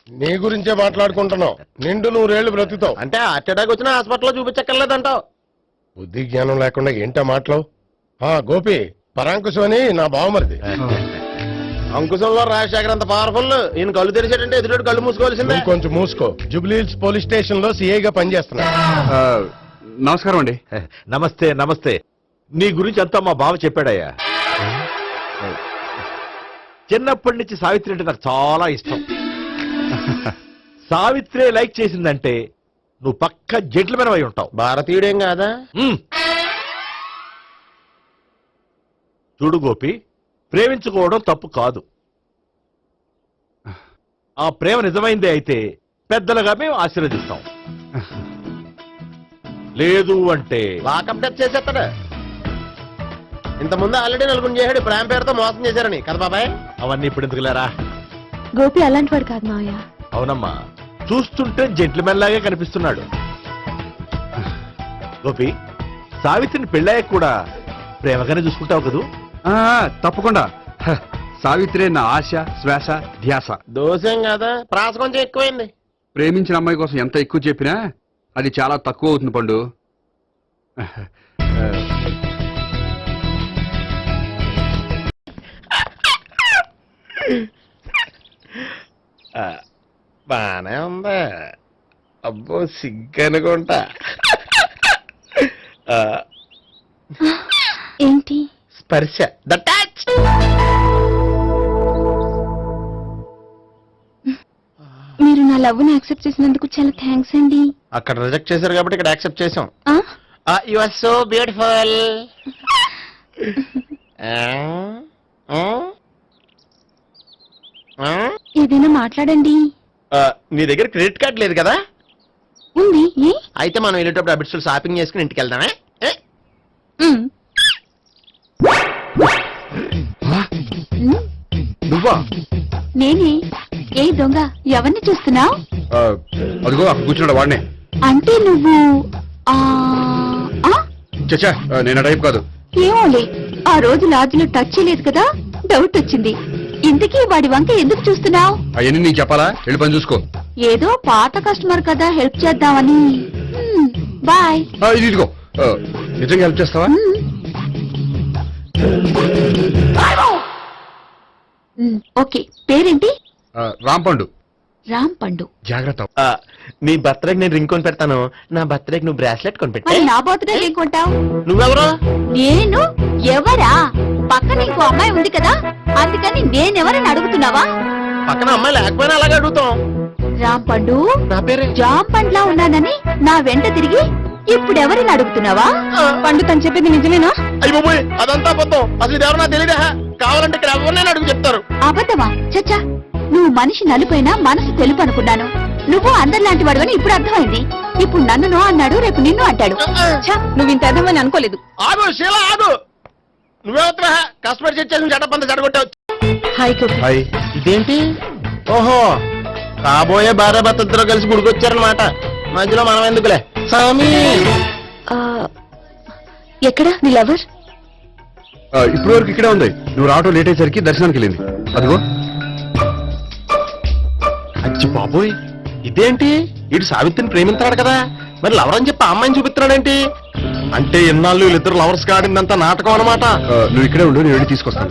నీ గురించే మాట్లాడుకుంటున్నావు. నిండు 100 ఏళ్ళు బ్రతుకుతావు. అంటే హార్ట్ అటాక్ వచ్చినా హాస్పిటల్లో చూపించక్కర్లేదంటావు. బుద్ధి జ్ఞానం లేకుండా ఏంటో మాటలు. గోపి, పరాంకుశం అని నా బావమరిది. అంకుశంలో రాజశేఖర్ అంత పవర్ఫుల్. ఈయన కళ్ళు తెరిచాడంటే ఎదురు కళ్ళు మూసుకోవాల్సిందే. కొంచెం మూసుకో. జూబ్లీహిల్స్ పోలీస్ స్టేషన్ లో సిఐగా పనిచేస్తున్నా. నమస్కారం అండి. నమస్తే నమస్తే. నీ గురించి అంతా మా బావ చెప్పాడయ్యా. చిన్నప్పటి నుంచి సావిత్రి అంటే నాకు చాలా ఇష్టం. సావిత్రే లైక్ చేసిందంటే నువ్వు పక్క జెంట్లమెన్ అయి ఉంటావు. భారతీయుడేం కాదా? చూడు గోపి, ప్రేమించుకోవడం తప్పు కాదు. ఆ ప్రేమ నిజమైందే అయితే పెద్దలుగా మేము ఆశీర్వదిస్తాం. లేదు అంటే లాకప్ డెత్ చేసేస్తాడు. ఇంతకుముందు ఆల్రెడీ 4 చేశాడు ప్రేమ పేరుతో మోసం చేశారని కదా బాబాయ్. అవన్నీ ఇప్పుడు ఎందుకులేరా. గోపి అలాంటి వాడు కాదు మావయ్య. అవునమ్మా, చూస్తుంటే జెంట్లమెన్ లాగే కనిపిస్తున్నాడు. గోపి, సావిత్రిని పెళ్ళాక కూడా ప్రేమగానే చూసుకుంటావు కదూ? తప్పకుండా. సావిత్రే నా ఆశ, శ్వాస, ధ్యాస. దోషం కదా, ప్రాస కొంచెం ఎక్కువైంది. ప్రేమించిన అమ్మాయి కోసం ఎంత ఎక్కువ చెప్పినా అది చాలా తక్కువ అవుతుంది పండు. బానే ఉందా? అబ్బో సిగ్గనుకుంటా. ఏంటి? స్పర్శ, ద టచ్. మీరు నా లవ్ ని యాక్సెప్ట్ చేసినందుకు చాలా థ్యాంక్స్ అండి. అక్కడ రిజెక్ట్ చేశారు కాబట్టి ఇక్కడ యాక్సెప్ట్ చేసాం. You are so beautiful. ఏదైనా మాట్లాడండి. నీ దగ్గర క్రెడిట్ కార్డ్ లేదు కదా? ఉంది. అయితే మనం వెళ్ళేటప్పుడు అబిట్స్ షాపింగ్ చేసుకుని ఇంటికి వెళ్దామే. నువ్వా? నేనే. ఏ దొంగ, ఎవరిని చూస్తున్నావు? అదిగో కూర్చున్నాడు వాడినే. అంటే నువ్వు చచ్చా, నేను టైప్ కాదు. ఏమోలే, ఆ రోజు లాడ్జ్లో టచ్ చేయలేదు కదా, డౌట్ వచ్చింది. ఇంతకీ వాడి వంక ఎందుకు చూస్తున్నావు? అవన్నీ నీకు చెప్పాలా? వెళ్ళి పని చూసుకో. ఏదో పాత కస్టమర్ కదా, హెల్ప్ చేద్దామని. బాయ్. ఇదిగో నిజంగా హెల్ప్ చేస్తావా? ఓకే, పేరేంటి? రాంపండు. రామ్ పండు. జాగ్రత్త. నీ బర్త్డేకి నేను రింగ్ కొని పెడతాను, నా బర్త్డేకి నువ్వు బ్రాస్లెట్ కొని మరి నా బర్త్డే ఏం కొంటావు? నువ్వెవరు? నేను ఎవరా? పక్కన ఇంకో అమ్మాయి ఉంది కదా, అందుకని నేనెవరని అడుగుతున్నావా? పక్కన అమ్మాయి లేకపోయినా అలాగే అడుగుతాం. రామ్ పండు, నా పేరే జామ్ పండ్లా ఉన్నానని నా వెంట తిరిగి ఇప్పుడు ఎవరిని అడుగుతున్నావా? పండు తను చెప్పింది నిజమేనా? అయ్యి బాబోయ్, అదంతా అబద్ధం. అసలు ఇది ఎవరు నాకు తెలియదా? కావాలంటే ఇక్కడ ఎవరినైనా అడుగు చెప్తారు. అబద్ధమా? చచ్చా, నువ్వు మనిషి నలుపైనా మనసు తెలుపు అనుకున్నాను. నువ్వు అందరిలాంటి వాడువని ఇప్పుడు అర్థమైంది. ఇప్పుడు నన్ను నో అన్నాడు, రేపు నిన్ను అంటాడు. నువ్వు ఇంత అర్థమని అనుకోలేదు. ఆగు శీల, ఆగు. నువ్వేవత్రా కస్టమర్ చేసి జడపంత జడగొట్టావు. హాయ్. ఇదేంటి? ఓహో, కాబోయే భార్య భర్తతో కలిసి గుడికొచ్చారనమాట. మధ్యలో మనం ఎందుకులే స్వామి. ఎక్కడ నీ లవర్? ఇప్పటి వరకు ఇక్కడే ఉంది. నువ్వు రావటం లేట్ అయ్యేసరికి దర్శనానికి వెళ్ళింది. అదిగో. అచ్చి బాబోయ్, ఇదేంటి? ఇటు సావిత్రిని ప్రేమించాడు కదా, మరి లవర్ అని చెప్పి ఆ అమ్మాయిని చూపిస్తున్నాడేంటి? అంటే ఎన్నాళ్ళు వీళ్ళిద్దరు లవర్స్ కాడిందంతా నాటకం అనమాట. నువ్వు ఇక్కడే ఉండు, నేను వెళ్ళి తీసుకొస్తాను.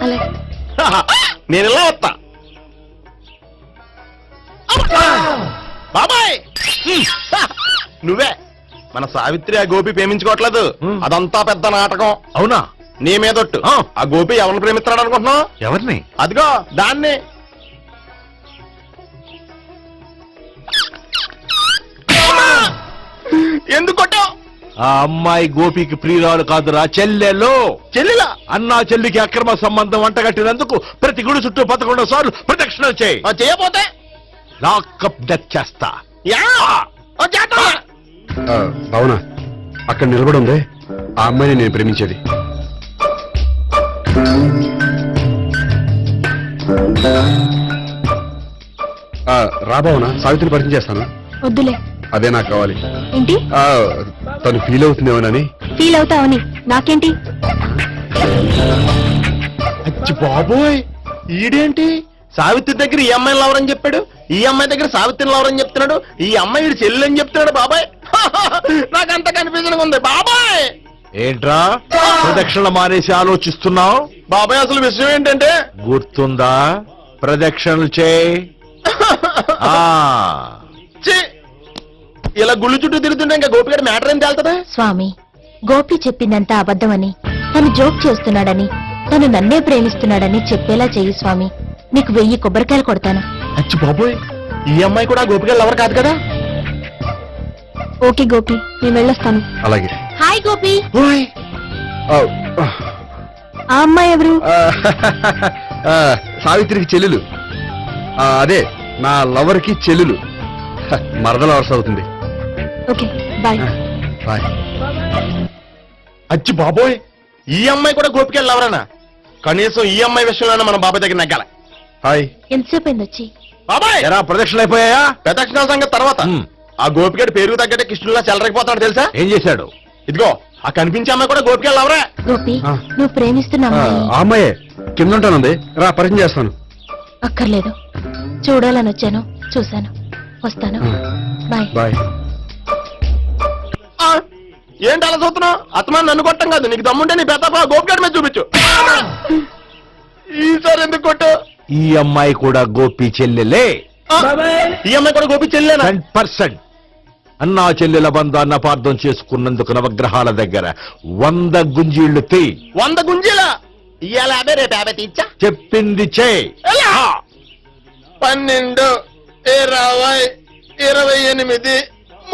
నేను ఇలా వస్తా. బాబాయ్, నువ్వే మన సావిత్రి ఆ గోపి ప్రేమించుకోవట్లేదు, అదంతా పెద్ద నాటకం. అవునా? నీ మీదొట్టు. ఆ గోపి ఎవరిని ప్రేమిస్తున్నాడు అనుకుంటున్నావు? ఎవరిని? అదిగో దాన్ని. ఎందుకు కొట్టావు? ఆ అమ్మాయి గోపికి ప్రియురాలు కాదురా, చెల్లెలు. చెల్లెలా? అన్నా చెల్లికి అక్రమ సంబంధం వంటగట్టినందుకు ప్రతి గుడి చుట్టూ 11 సార్లు ప్రదక్షిణలు చేయి. చేయపోతే లాకప్ డెత్ చేస్తా. అవునా? అక్కడ నిలబడి ఉంది ఆ అమ్మాయిని నేను ప్రేమించేది. రాబావునా? సావిత్రిని పరిచయం చేస్తాను. వద్దులే. అదే నాకు కావాలి. ఏంటి? తను ఫీల్ అవుతుందేమోనని. ఫీల్ అవుతావని నాకేంటి? అచ్చి బాబోయ్, ఈడేంటి సావిత్రి దగ్గర ఈ అమ్మాయిని లవరని చెప్పాడు, ఈ అమ్మాయి దగ్గర సావిత్రిని లవరని చెప్తున్నాడు, ఈ అమ్మాయి ఈడు చెల్లి అని చెప్తున్నాడు. బాబాయ్ నాకంత కన్ఫ్యూజన్ ఉంది బాబాయ్. ఏంట్రా ప్రదక్షిణ మానేసి ఆలోచిస్తున్నావు? బాబాయ్ అసలు విషయం ఏంటంటే, గుర్తుందా? ప్రదక్షిణలు చేయి. ఇలా గుళ్ళు చుట్టూ తిరుగుతుంటే ఇంకా గోపిగడ మ్యాటర్ ఏం తేలుతుందా? స్వామి, గోపి చెప్పిందంతా అబద్ధమని, తను జోక్ చేస్తున్నాడని, తను నన్నే ప్రేమిస్తున్నాడని చెప్పేలా చెయ్యి స్వామి. నీకు 1000 కొబ్బరికాయలు కొడతాను. అచ్చి బాబోయ్, ఈ అమ్మాయి కూడా గోపిగడ లవర్ కాదు కదా? ఓకే గోపి, నేను వెళ్ళొస్తాను. అలాగే. హాయ్ గోపి. ఆ అమ్మాయి ఎవరు? సావిత్రికి చెల్లెలు. అదే నా లవర్ కి చెల్లెలు. మరద లవర్స్ అవుతుంది. Okay, bye. బాయ్. అచ్చి బాబోయ్, ఈ అమ్మాయి కూడా గోపిగడ లవరేనా? కనీసం ఈ అమ్మాయి విషయంలోనే మన బాబాయ్ దగ్గర నెగ్గాల. హాయ్. ఎంతసేపు అయింది వచ్చి? బాబాయ్, ఎరా ప్రదక్షిణలు అయిపోయాయా? ప్రదక్షిణాల సంగతి తర్వాత. ఆ గోపిగడ పేరు తగ్గట్టే కృష్ణులా చెలరకపోతాడు తెలుసా? ఏం చేశాడు? ఇదిగో ఆ కనిపించే అమ్మాయి కూడా గోపిగడ లవరే. గోపి, నువ్వు ప్రేమిస్తున్న అమ్మాయి ఆ అమ్మాయే కింద ఉంటానుంది. రా పరిచయం చేస్తాను. అక్కర్లేదు, చూడాలని వచ్చాను, చూశాను, వస్తాను. బాయ్. బాయ్. ఏంటి అలా చూస్తున్నావు? అత్తమాని నన్ను కొట్టం కాదు, నీకు దమ్ముంటే నీ పెద్ద గోపిగడ మీద చూపించు. ఈసారి ఎందుకు కొట్టు? ఈ అమ్మాయి కూడా గోపి చెల్లెలే. ఈ అమ్మాయి కూడా గోపి చెల్లెనా? 100%. అన్నా చెల్లెల బంధాన్ని అపార్థం చేసుకున్నందుకు నవగ్రహాల దగ్గర 100 గుంజీళ్లు తీ. 100 గుంజీలా? ఇవాళ 50, రేపు 50 తీచ్చా. చెప్పింది చే. 12, 20, 28,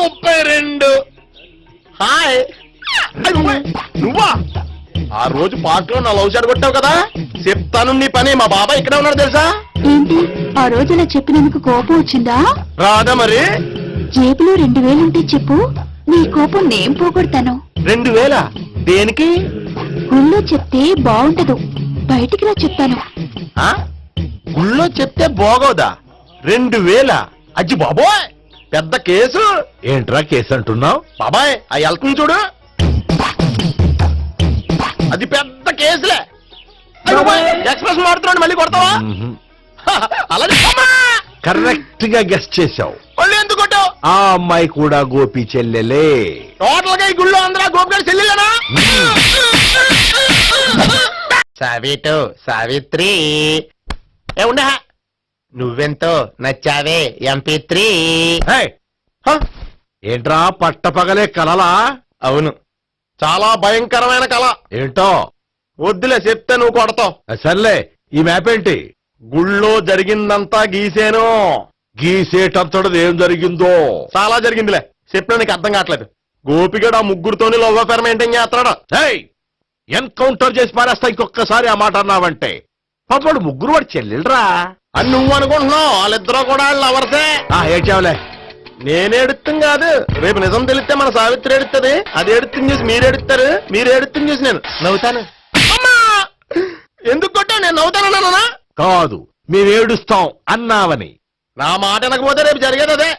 32. హాయ్. నువ్వా? ఆ రోజు పార్క్ లో నా లవ్ షాట్ కొట్టావు కదా, చెప్తాను నీ పని. మా బాబాయ్ ఇక్కడే ఉన్నాడు తెలుసా? ఏంటి, ఆ రోజు ఇలా చెప్పినందుకు కోపం వచ్చిందా? రాదా మరి? జేబులో 2000 ఉంటే చెప్పు, నీ కోపం నేను పోగొడతాను. 2000? దేనికి? గుళ్ళో చెప్తే బాగుంటదు, బయటికి రా చెప్తాను. గుళ్ళో చెప్తే బాగోదా? 2000? అజ్జి బాబోయ్, పెద్ద కేసు. ఏంట్రా కేసు అంటున్నావు? బాబాయ్ ఆ వెళ్తుంది చూడు, అది పెద్ద అంతా కేసులే ఎక్స్ప్రెస్ మారుతున్నాడు మళ్ళీ కొడతావా అలాగే కరెక్ట్ గా గెస్ట్ చేశావు. మళ్ళీ ఎందుకు కొట్టావు? ఆ అమ్మాయి కూడా గోపి చెల్లెలే. టోటల్ గా ఈ గుళ్ళో అందరూ గోపిగారి చెల్లెలేనా? సావిటు సావిత్రి ఏ ఉండ నువ్వెంతో నచ్చావే MP3. ఏంట్రా పట్టపగలే కలలా? అవును, చాలా భయంకరమైన కళ. ఏంటో వద్దులే చెప్తే నువ్వు కొడతావు. సర్లే, ఈ మ్యాప్ ఏంటి? గుళ్ళో జరిగిందంతా గీసేను. గీసేటంతటది ఏం జరిగిందో? చాలా జరిగిందిలే, చెప్పినా నీకు అర్థం కావట్లేదు. గోపిగడు ఆ ముగ్గురుతోని లవ్ అఫేర్ మెయింటైన్ చేస్తున్నాడు. ఎన్కౌంటర్ చేసి పారేస్తా ఇంకొకసారి ఆ మాట అన్నావంటే. పాపడు ముగ్గురు వాడు చెల్లెలరా అని నువ్వు అనుకుంటున్నావు, వాళ్ళిద్దరూ కూడా లవర్సే. ఏడ్చావులే. నేనేడుతుంది కాదు, రేపు నిజం తెలిస్తే మన సావిత్రి ఎడుతుంది. అది ఎడుతుంది చూసి మీరు ఎడుతారు, మీరు ఎడుతుంది చూసి నేను నవ్వుతాను. అమ్మా ఎందుకు కొట్టావు? నేను నవ్వుతానన్నా? కాదు, మేమేడుస్తాం అన్నావని. నా మాట అనకపోతే రేపు జరిగేది అదే.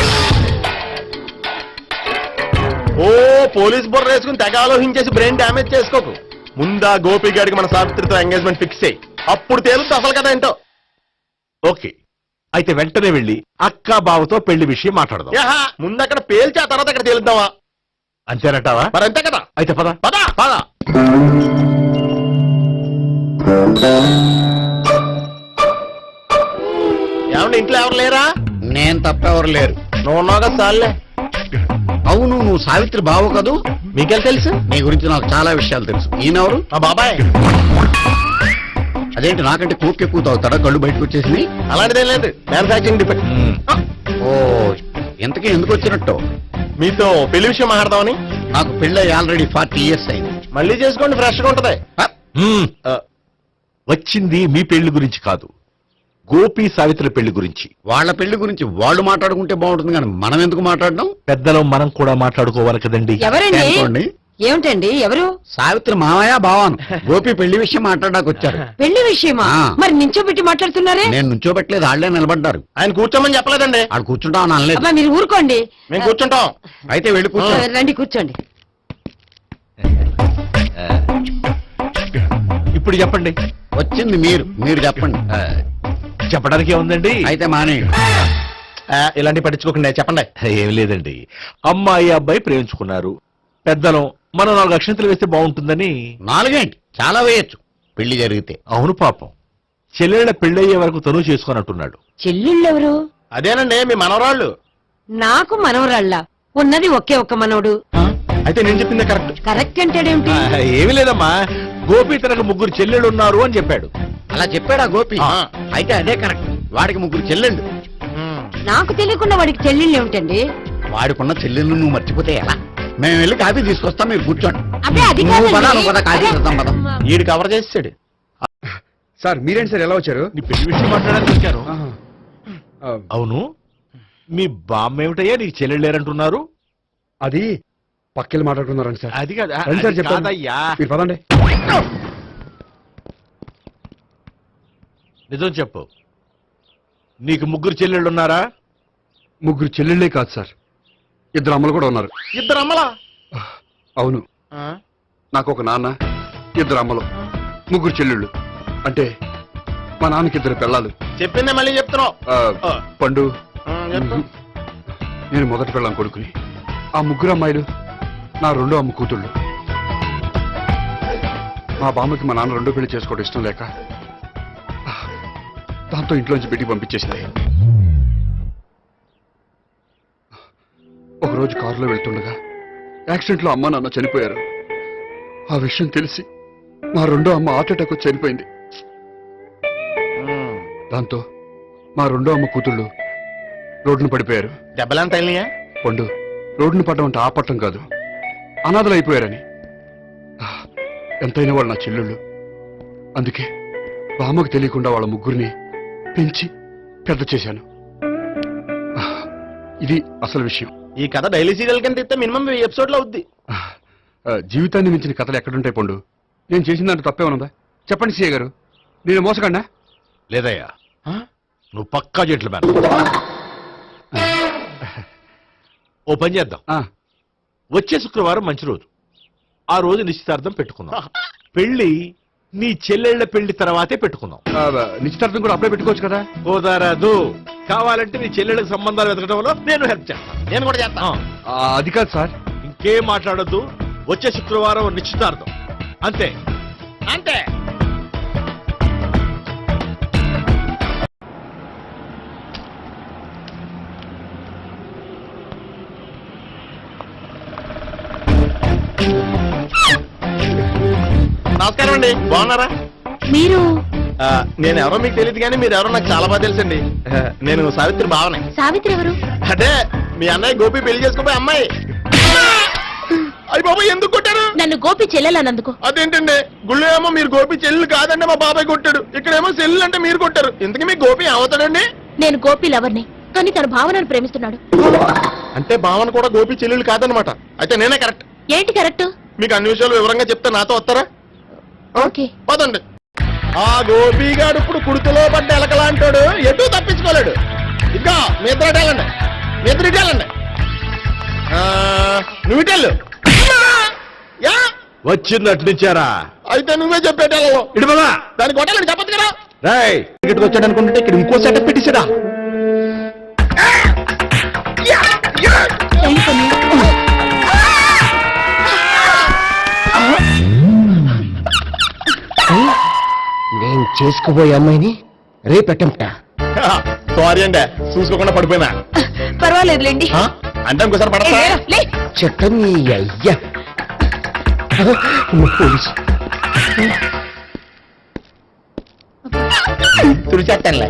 ఓ పోలీస్ బుర్ర వేసుకుని తెగ ఆలోచించేసి బ్రెయిన్ డ్యామేజ్ చేసుకోకు. ముందా గోపి గారికి మన సావిత్రితో ఎంగేజ్మెంట్ ఫిక్స్ అయ్యి అప్పుడు తేలుతుంది అసలు కదా ఏంటో. ఓకే, అయితే వెంటనే వెళ్ళి అక్క బావతో పెళ్లి విషయం మాట్లాడదాం. ముందు అక్కడ పేల్చి ఆ తర్వాత అక్కడ తేలుద్దామా? అంతేనటావా? మరి అంతే కదా. అయితే పద పద పద. ఏమండి ఇంట్లో ఎవరు లేరా? నేను తప్పెవరు లేరు. నువ్వు ఉన్నావు కదా సార్లే. అవును, నువ్వు సావిత్రి బావు కదూ? మీకెళ్ళి తెలుసు? నీ గురించి నాకు చాలా విషయాలు తెలుసు. ఈయనెవరు? మా బాబాయ్. అదేంటి నాకంటే కోక్ ఎక్కువ తాగుతాడా? కళ్ళు బయటకు వచ్చేసి? అలాంటిదేం లేదు, మ్యానుఫాక్చరింగ్ డిఫెక్ట్. ఓ, ఇంతకీ ఎందుకు వచ్చినట్టు? మీతో పెళ్లి విషయం మాట్లాడదామని. నాకు పెళ్ళి ఆల్రెడీ 40 years అయింది. మళ్ళీ చేసుకోండి, ఫ్రెష్ గా ఉంటది. వచ్చింది మీ పెళ్లి గురించి కాదు, గోపి సావిత్రి పెళ్లి గురించి. వాళ్ళ పెళ్లి గురించి వాళ్ళు మాట్లాడుకుంటే బాగుంటుంది, కానీ మనం ఎందుకు మాట్లాడడం? పెద్దలో మనం కూడా మాట్లాడుకోవాలి కదండి. అనుకోండి. ఏమిటండి ఎవరు? సావిత్రి మామయ్య బావాను. గోపి పెళ్లి విషయం మాట్లాడడానికి వచ్చారు. పెళ్లి విషయమా? మరి నించోబెట్టి మాట్లాడుతున్నారే? నేను నుంచోబెట్టలేదు, వాళ్ళే నిలబడ్డారు. ఆయన కూర్చోమని చెప్పలేదండి. ఆడు కూర్చుంటామని అనలేదు. అబ్బా, మీరు ఊరుకోండి. మేము కూర్చుంటాం. అయితే వెళ్ళి కూర్చో. రండి కూర్చోండి. ఇప్పుడు చెప్పండి. వచ్చింది మీరు చెప్పండి. చెప్పడానికి ఏముందండి? అయితే మానే ఇలాంటి పట్టించుకోకుండా చెప్పండి. ఏం లేదండి, అమ్మాయి అబ్బాయి ప్రేమించుకున్నారు. పెద్దలం మనం 4 అక్షంతలు వేస్తే బాగుంటుందని. 4 ఏంటి, చాలా వేయచ్చు పెళ్లి జరిగితే. అవును, పాపం చెల్లెళ్ళ పెళ్ళయ్యే వరకు తను చేసుకున్నట్టున్నాడు. చెల్లెళ్ళెవరు? అదేనండి మీ మనవరాళ్ళు. నాకు మనవరాళ్ళ ఉన్నది ఒకే ఒక్క మనవడు. అయితే నేను చెప్పిందే కరెక్ట్. కరెక్ట్ అంటాడేమిటి? ఏమి లేదమ్మా, గోపి తనకు 3 చెల్లెళ్ళు ఉన్నారు అని చెప్పాడు. అలా చెప్పాడా గోపి? అయితే అదే కరెక్ట్. వాడికి 3 చెల్లెళ్ళు. నాకు తెలియకుండా వాడికి చెల్లెళ్ళు ఏమిటండి? వాడికున్న చెల్లెళ్ళు నువ్వు మర్చిపోతే ఎలా? మేము వెళ్ళి కాఫీ తీసుకొస్తాం, మీరు కూర్చోండి. అబ్బే, అది నువ్వు కాదండి. పద, నువ్వు పద, కాఫీ చేద్దాం పద. ఈడు కవర్ చేసాడు. సార్ మీరేంటి సార్ ఎలా వచ్చారు? నీ పెళ్లి విషయం మాట్లాడడానికి వచ్చాను. అవును, మీ బామ్మ ఏమిటయ్యా నీకు చెల్లెళ్ళు లేరంటున్నారు? అది పక్కెళ్ళి మాట్లాడుకున్నారండి సార్. అది కాదు, రండి సార్ అది చెప్తాను. కాదయ్యా. మీరు పదండి. నిజం చెప్పు, నీకు 3 చెల్లెళ్ళు ఉన్నారా? 3 చెల్లెళ్ళే కాదు సార్, 2 అమ్మలు కూడా ఉన్నారు. 2 అమ్మలా? అవును, నాకు ఒక నాన్న, 2 అమ్మలు, 3 చెల్లెళ్ళు. అంటే మా నాన్నకి 2 పిల్లలు. చెప్పిందే మళ్ళీ చెప్తున్నావు. పండు, చెప్పు. నేను మొదటి పిల్లం కొడుకుని. ఆ 3 అమ్మాయిలు నా 2వ అమ్మ కూతుళ్ళు. మా బామ్మకి మా నాన్న 2వ పెళ్లి చేసుకోవడం ఇష్టం లేక దాంతో ఇంట్లోంచి పెట్టి పంపించేసింది. ఒకరోజు కారులో వెళ్తుండగా యాక్సిడెంట్లో అమ్మ నాన్న చనిపోయారు. ఆ విషయం తెలిసి మా 2వ అమ్మ హార్ట్ అటాక్ వచ్చి చనిపోయింది. దాంతో మా 2వ అమ్మ కూతుళ్ళు రోడ్డును పడిపోయారు. దెబ్బలంతా వెళ్ళినాయా? పండు, రోడ్డును పడ్డం అంటే ఆపట్టం కాదు, అనాథలు అయిపోయారని. ఎంతైనా వాళ్ళు నా చెల్లెళ్ళు. అందుకే బామ్మకు తెలియకుండా వాళ్ళ 3 పెంచి పెద్ద చేశాను. ఇది అసలు విషయం. ఈ కథ డైలీ సీరియల్ కింద ఇస్తే మినిమం ఎపిసోడ్ లో అవుద్ది. జీవితాన్ని మించిన కథలు ఎక్కడుంటాయి పండు? నేను చేసిన దాంట్లో తప్పేమనుందా? చెప్పండి సీఏ గారు, నేను మోసగండా? లేదయ్యా, నువ్వు పక్కా చెట్లు మేన. ఓ పని చేద్దాం, వచ్చే శుక్రవారం మంచి రోజు, ఆ రోజు నిశ్చితార్థం పెట్టుకుందాం. పెళ్లి నీ చెల్లెళ్ళ పెళ్లి తర్వాతే పెట్టుకుందాం. నిశ్చితార్థం కూడా అప్పుడే పెట్టుకోవచ్చు కదా. కుదరదు. కావాలంటే నీ చెల్లెళ్ళకి సంబంధాలు వెతకడంలో నేను హెల్ప్ చేస్తాను. నేను కూడా చేస్తా. అది కాదు సార్. ఇంకేం మాట్లాడొద్దు. వచ్చే శుక్రవారం నిశ్చితార్థం. అంతే. అంతే. నమస్కారం అండి, బాగున్నారా? మీరు నేను ఎవరో మీకు తెలియదు కానీ మీరు ఎవరో నాకు చాలా బాగా తెలుసండి. నేను సావిత్రి భావనే. సావిత్రి ఎవరు? అదే మీ అన్నయ్య గోపి పెళ్లి చేసుకోపోయి అమ్మాయి. అయ్యి బాబాయ్ ఎందుకు కొట్టారు? నన్ను గోపి చెల్లెలన్నందుకు. అదేంటండి, గుళ్ళు ఏమో మీరు గోపి చెల్లు కాదండి మా బాబాయ్ కొట్టాడు, ఇక్కడేమో చెల్లు అంటే మీరు కొట్టారు. ఇంతకీ మీ గోపి ఏమవుతాడండి? నేను గోపి లవర్ని, కానీ తన భావనను ప్రేమిస్తున్నాడు. అంటే భావన కూడా గోపి చెల్లెలు కాదనమాట. అయితే నేనే కరెక్ట్. ఏంటి కరెక్ట్? మీకు అన్ని విషయాలు వివరంగా చెప్తే నాతో వస్తారా? ఓకే పదండి. ఆ గోపిగాడు ఇప్పుడు కుడుతులో పడ్డ ఎలకలాంటాడు, ఎటు తప్పించుకోలేడు. ఇంకా మీ ఇద్దరు ఇటేళ్ళండి, మీ ఇద్దరు ఇటేళ్ళండి. నువ్వు ఇటెళ్ళు. వచ్చింది అట్నిచ్చారా? అయితే నువ్వే చెప్పేటెళ్ళలో ఇటు బాబా. దానికి కొట్టాలని చెప్పచ్చు కదా. రాయ్ ఇక్కడికి వచ్చాడు అనుకుంటే ఇక్కడ ఇంకో సెటప్ పెట్టించడా. నేను చేసుకోబోయే అమ్మాయిని రేపెట్టంట. సారీ అండి, చూసుకోకుండా పడిపోయినా. పర్వాలేదులేండి. అంటే ఇంకోసారి పడతా. చెట్టం నీ అయ్యా. పోలీసు తుడిచేస్తానులే.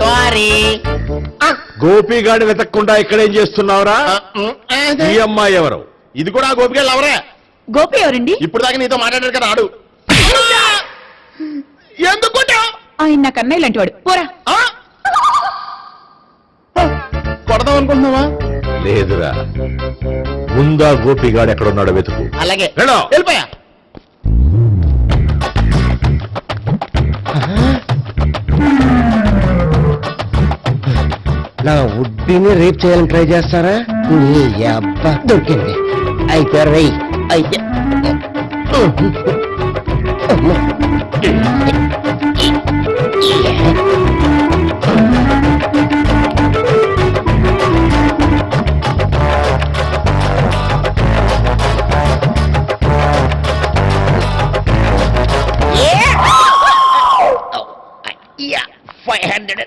సారీ. గోపిగాడి వెతకకుండా ఇక్కడేం చేస్తున్నావురా? ఈ అమ్మాయి ఎవరు? ఇది కూడా ఆ గోపిగాళ్ళు ఎవరే? గోపి ఎవరండి? ఇప్పుడు దాకా నీతో మాట్లాడారు కదా ఆడు. ఎందుకు ఆయన నాకు అన్నయ్య లాంటి వాడు. పోరా. కొడదాం అనుకుంటున్నావా? లేదురా, ముందా గోపిగాడు ఎక్కడున్నాడో వెతుకు. అలాగే వెళ్ళు. వెళ్ళిపోయా. నా ఉడ్డిని రేప్ చేయాలని ట్రై చేస్తారా? నీ అబ్బా దొరికింది. అయితే రై అయితే Yeah, 501,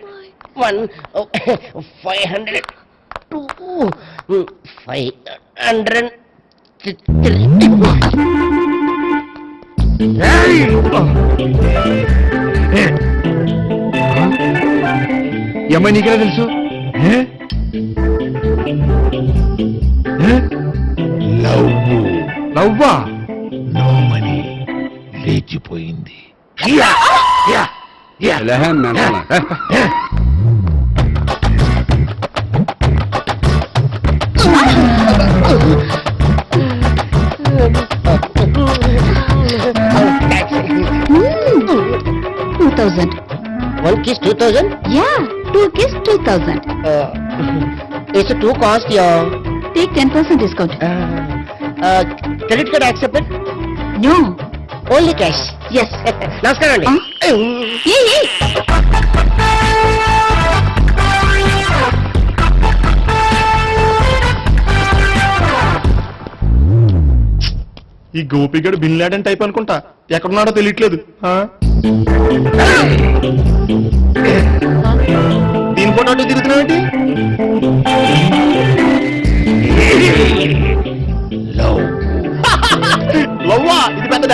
502, 503. ఈ అమ్మాయి నీకెలా తెలుసు? నవ్వా? నోమని లేచిపోయింది. One kiss 2000? Yeah, 2 kiss 2000. It's a 2 cost, yeah. Take 10% discount. Credit card accepted? No. Only cash. Yes. నమస్కారం అండి. Hey. ఈ గోపిగడు బిన్ లాడెన్ టైప్ అనుకుంటా, ఎక్కడున్నాడో తెలియట్లేదు. దీని ఫోటో తిరుగుతున్నావేంటి? లవ్వా, ఇది పెద్ద